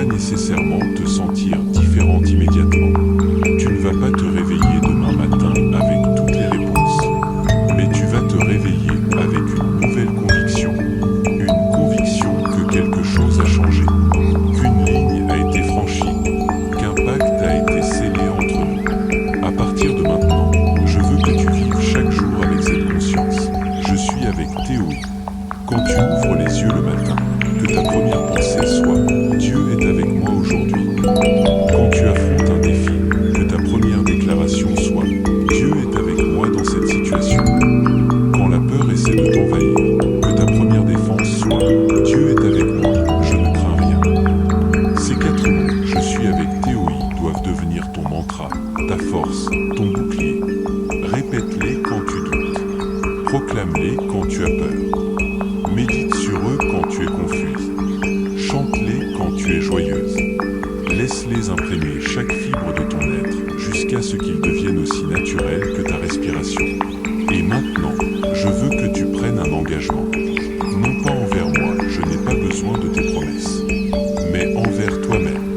pas nécessairement te sentir différente immédiatement. Tu ne vas pas te réveiller demain matin avec toutes les réponses. Mais tu vas te réveiller avec une nouvelle conviction. Une conviction que quelque chose a changé. Qu'une ligne a été franchie. Qu'un pacte a été scellé entre nous. À partir de maintenant, je veux que tu vives chaque jour avec cette conscience. Je suis avec Théoï. Quand tu ouvres les yeux le matin, que ta première pensée soit « Dieu est avec moi aujourd'hui ». Quand tu affrontes un défi, que ta première déclaration soit « Dieu est avec moi dans cette situation ». Quand la peur essaie de t'envahir, que ta première défense soit « Dieu est avec moi, je ne crains rien ». Ces 4 mots « Je suis avec Théoï » doivent devenir ton mantra, ta force, ton bouclier. Répète-les quand tu doutes. Proclame-les quand tu as peur. Médite sur eux quand tu es confuse. Chante-les quand tu es joyeuse. Laisse-les imprégner chaque fibre de ton être jusqu'à ce qu'ils deviennent aussi naturels que ta respiration. Et maintenant, je veux que tu prennes un engagement. Non pas envers moi, je n'ai pas besoin de tes promesses, mais envers toi-même.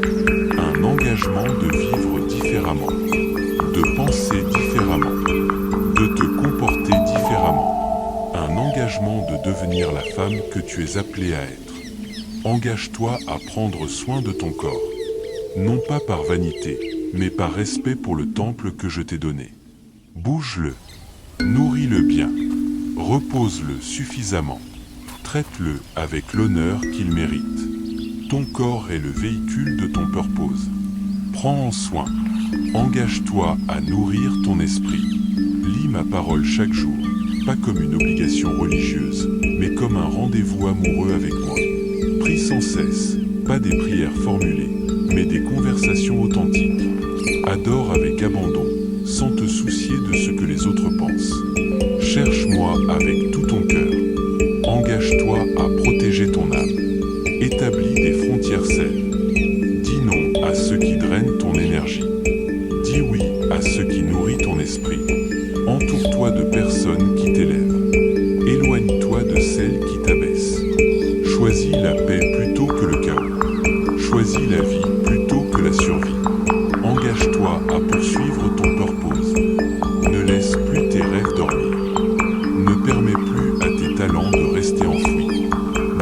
Un engagement de vivre différemment, de penser différemment, de te comporter différemment. Un engagement de devenir la femme que tu es appelée à être. Engage-toi à prendre soin de ton corps. Non pas par vanité, mais par respect pour le temple que je t'ai donné. Bouge-le, nourris-le bien, repose-le suffisamment, traite-le avec l'honneur qu'il mérite. Ton corps est le véhicule de ton purpose. Prends en soin, engage-toi à nourrir ton esprit. Lis ma parole chaque jour, pas comme une obligation religieuse, mais comme un rendez-vous amoureux avec moi. Prie sans cesse, pas des prières formulées, mais des conversations authentiques. Adore avec abandon, sans te soucier de ce que les autres pensent. Cherche-moi avec tout ton cœur. Engage-toi à protéger ton âme. Établis des frontières saines. Dis non à ceux qui drainent ton énergie. Dis oui à ceux qui nourrissent ton esprit. Entoure-toi de personnes qui t'élèvent. Éloigne-toi de celles qui t'abaissent. Choisis la paix plutôt que le chaos. Choisis la vie plutôt que la survie. Engage-toi à poursuivre ton purpose. Ne laisse plus tes rêves dormir. Ne permets plus à tes talents de rester enfouis.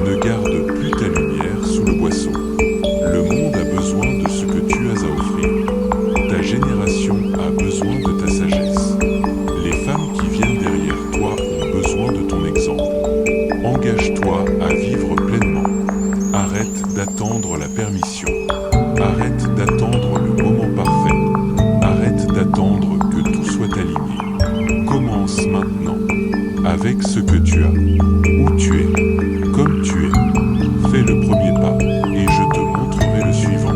Ne garde plus ta lumière sous le boisseau. Le monde a besoin de ce que tu as à offrir. Ta génération a besoin de ta sagesse. Les femmes qui viennent derrière toi ont besoin de ton exemple. Engage-toi à vivre pleinement. Arrête d'attendre la permission. Arrête d'attendre le moment parfait. Arrête d'attendre que tout soit aligné. Commence maintenant. Avec ce que tu as. Où tu es. Comme tu es. Fais le premier pas et je te montrerai le suivant.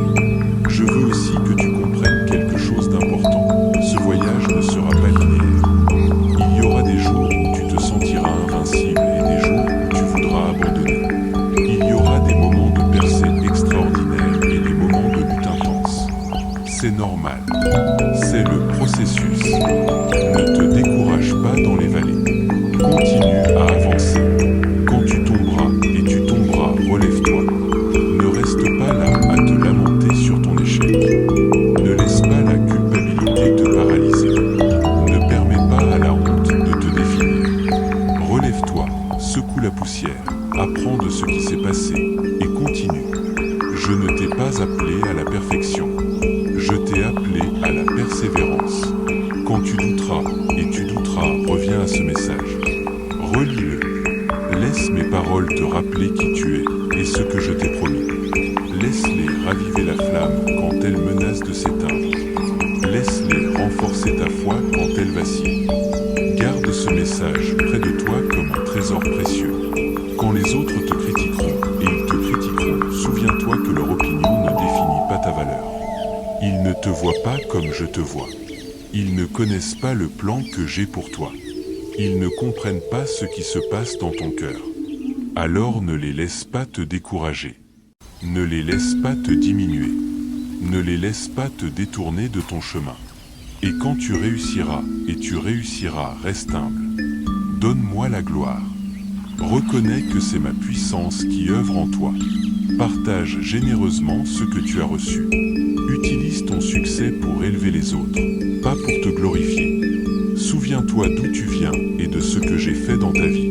Je veux aussi que tu comprennes quelque chose d'important. Ce voyage ne sera pas linéaire. Il y aura des jours où tu te sentiras invincible et des jours où tu voudras abandonner. Il y aura des moments de percée extraordinaires et des moments de lutte intense. C'est normal. C'est le processus. Ne te décourage pas dans les vallées. Continue à avancer. Quand tu tomberas, et tu tomberas, relève-toi. Ne reste pas là à te lamenter sur ton échec. Ne laisse pas la culpabilité te paralyser. Ne permets pas à la honte de te définir. Relève-toi, secoue la poussière, apprends de ce qui s'est passé et continue. Je ne t'ai pas appelé à la perfection. Je t'ai appelé à la persévérance. Quand tu douteras, et tu douteras, reviens à ce message. Relis-le. Laisse mes paroles te rappeler qui tu es et ce que je t'ai promis. Laisse-les raviver la flamme quand elle menace de s'éteindre. Laisse-les renforcer ta foi quand elle vacille. Garde ce message près de toi comme un trésor précieux. Quand les autres te critiqueront, et ils te critiqueront, souviens-toi que leur opinion ne définit pas ta valeur. Ils ne te voient pas comme je te vois. Ils ne connaissent pas le plan que j'ai pour toi. Ils ne comprennent pas ce qui se passe dans ton cœur. Alors ne les laisse pas te décourager. Ne les laisse pas te diminuer. Ne les laisse pas te détourner de ton chemin. Et quand tu réussiras, reste humble. Donne-moi la gloire. Reconnais que c'est ma puissance qui œuvre en toi. Partage généreusement ce que tu as reçu. Utilise ton succès pour élever les autres, pas pour te glorifier. Souviens-toi d'où tu viens et de ce que j'ai fait dans ta vie.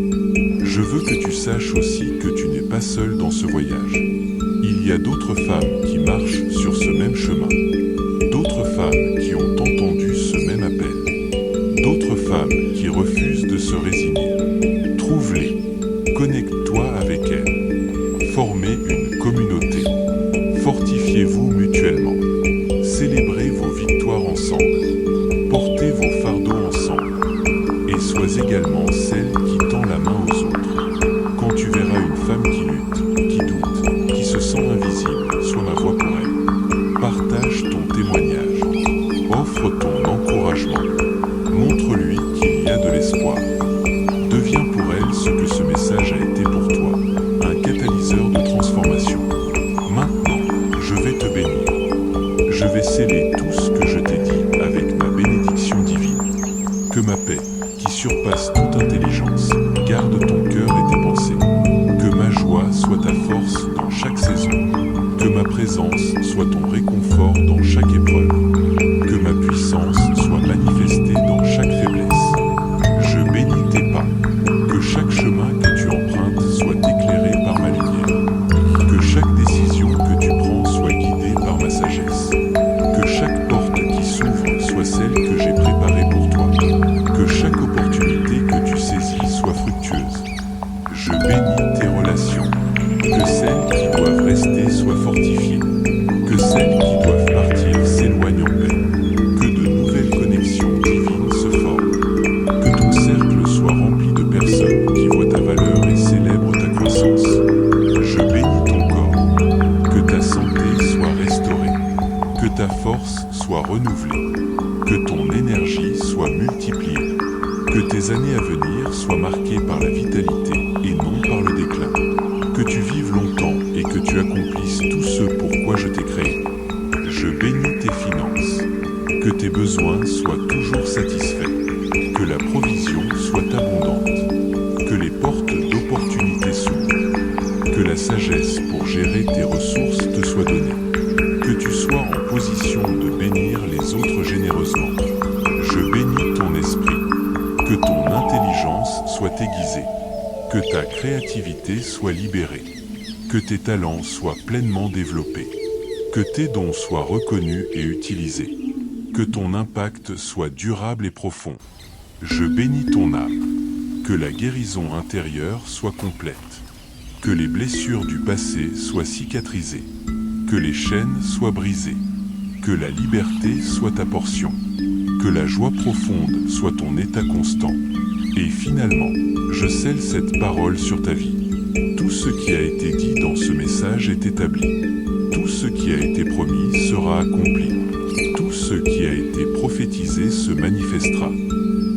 Je veux que tu saches aussi que tu n'es pas seul dans ce voyage. Il y a d'autres femmes qui marchent sur ce même chemin. D'autres femmes qui ont entendu ce même appel. D'autres femmes qui refusent de se résigner. Trouve-les. Connecte-toi avec elles. Formez une communauté. Fortifiez-vous mutuellement. Célébrez vos victoires ensemble. Portez vos fardeaux ensemble. Et sois également celle qui tend la main aux autres. Quand tu verras une femme qui lutte, qui doute, qui se sent invisible, sois ma voix pour elle. Partage ton témoignage. Offre ton encouragement. Montre-lui qu'il y a de l'espoir. Deviens pour elle ce que ce message a été pour toi, un catalyseur de transformation. Maintenant, je vais te bénir. Je vais sceller tout ce que je t'ai dit avec ma bénédiction divine. Que ma paix, qui surpasse toute intelligence, garde ton cœur et tes pensées. Que ma joie soit ta force dans chaque saison. Que ma présence soit ton réconfort dans chaque épreuve. Que ma puissance soit manifestée dans chaque faiblesse. Je bénis tes pas. Que chaque chemin que tu empruntes soit éclairé par ma lumière. Que chaque décision que tu prends soit guidée par ma sagesse. Que chaque porte qui s'ouvre soit celle que j'ai préparée pour toi. Que chaque opportunité que tu saisis soit fructueuse. Je bénis tes relations. Que celles qui doivent rester soient fortifiées. Que celles qui doivent partir s'éloignent en paix. Que de nouvelles connexions divines se forment. Que ton cercle soit rempli de personnes qui voient ta valeur et célèbrent ta croissance. Je bénis ton corps. Que ta santé soit restaurée. Que ta force soit renouvelée. Que ton énergie soit multipliée. Que tes années à venir soient marquées par la vitalité et non par le déclin. Que tu vives longtemps et que tu accomplisses tout ce pourquoi je t'ai créé. Je bénis tes finances. Que tes besoins soient toujours satisfaits. Que la provision soit abondante. Que les portes d'opportunités s'ouvrent. Que la sagesse pour gérer tes ressources te soit donnée. Que tu sois en position de bénir les autres généreusement. Je bénis ton esprit. Que ton intelligence soit aiguisée. Que ta créativité soit libérée. Que tes talents soient pleinement développés. Que tes dons soient reconnus et utilisés. Que ton impact soit durable et profond. Je bénis ton âme. Que la guérison intérieure soit complète. Que les blessures du passé soient cicatrisées. Que les chaînes soient brisées. Que la liberté soit ta portion. Que la joie profonde soit ton état constant. Et finalement, je scelle cette parole sur ta vie. Tout ce qui a été dit dans ce message est établi. Tout ce qui a été promis sera accompli. Tout ce qui a été prophétisé se manifestera.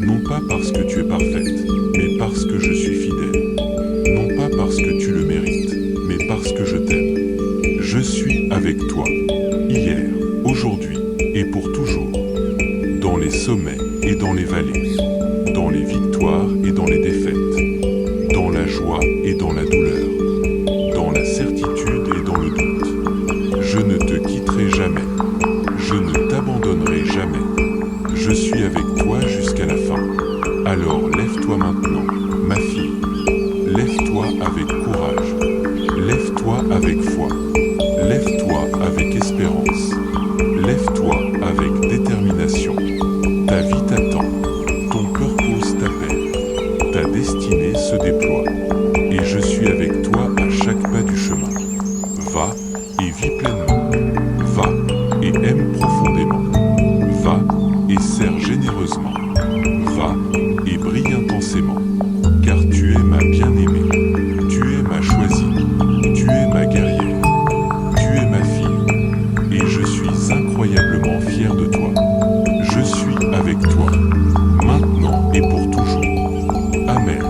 Non pas parce que tu es parfaite, mais parce que je suis fidèle. Non pas parce que tu le mérites, mais parce que je t'aime. Je suis avec toi, hier, aujourd'hui et pour toujours. Dans les sommets et dans les vallées. Dans les victoires et dans les défaites. Dans la joie et dans la douleur. Dans la certitude et dans le doute. Je ne te quitterai jamais. Je ne t'abandonnerai jamais. Je suis avec toi jusqu'à la fin. Alors lève-toi maintenant, ma fille. Lève-toi avec courage. Lève-toi avec foi. Lève-toi avec espérance. Lève-toi avec détermination. Ta vie t'attend. Ton purpose t'appelle. Ta destinée se déploie. Et je suis avec toi à chaque pas du chemin. Va et vis pleinement. Va et aime profondément. Va et sers généreusement. Va et brille intensément. Car tu es ma bien-aimée. Tu es ma choisie. Tu es ma guerrière. Tu es ma fille. Et je suis incroyablement fier de toi. Je suis avec toi. Maintenant et pour toujours. Amen.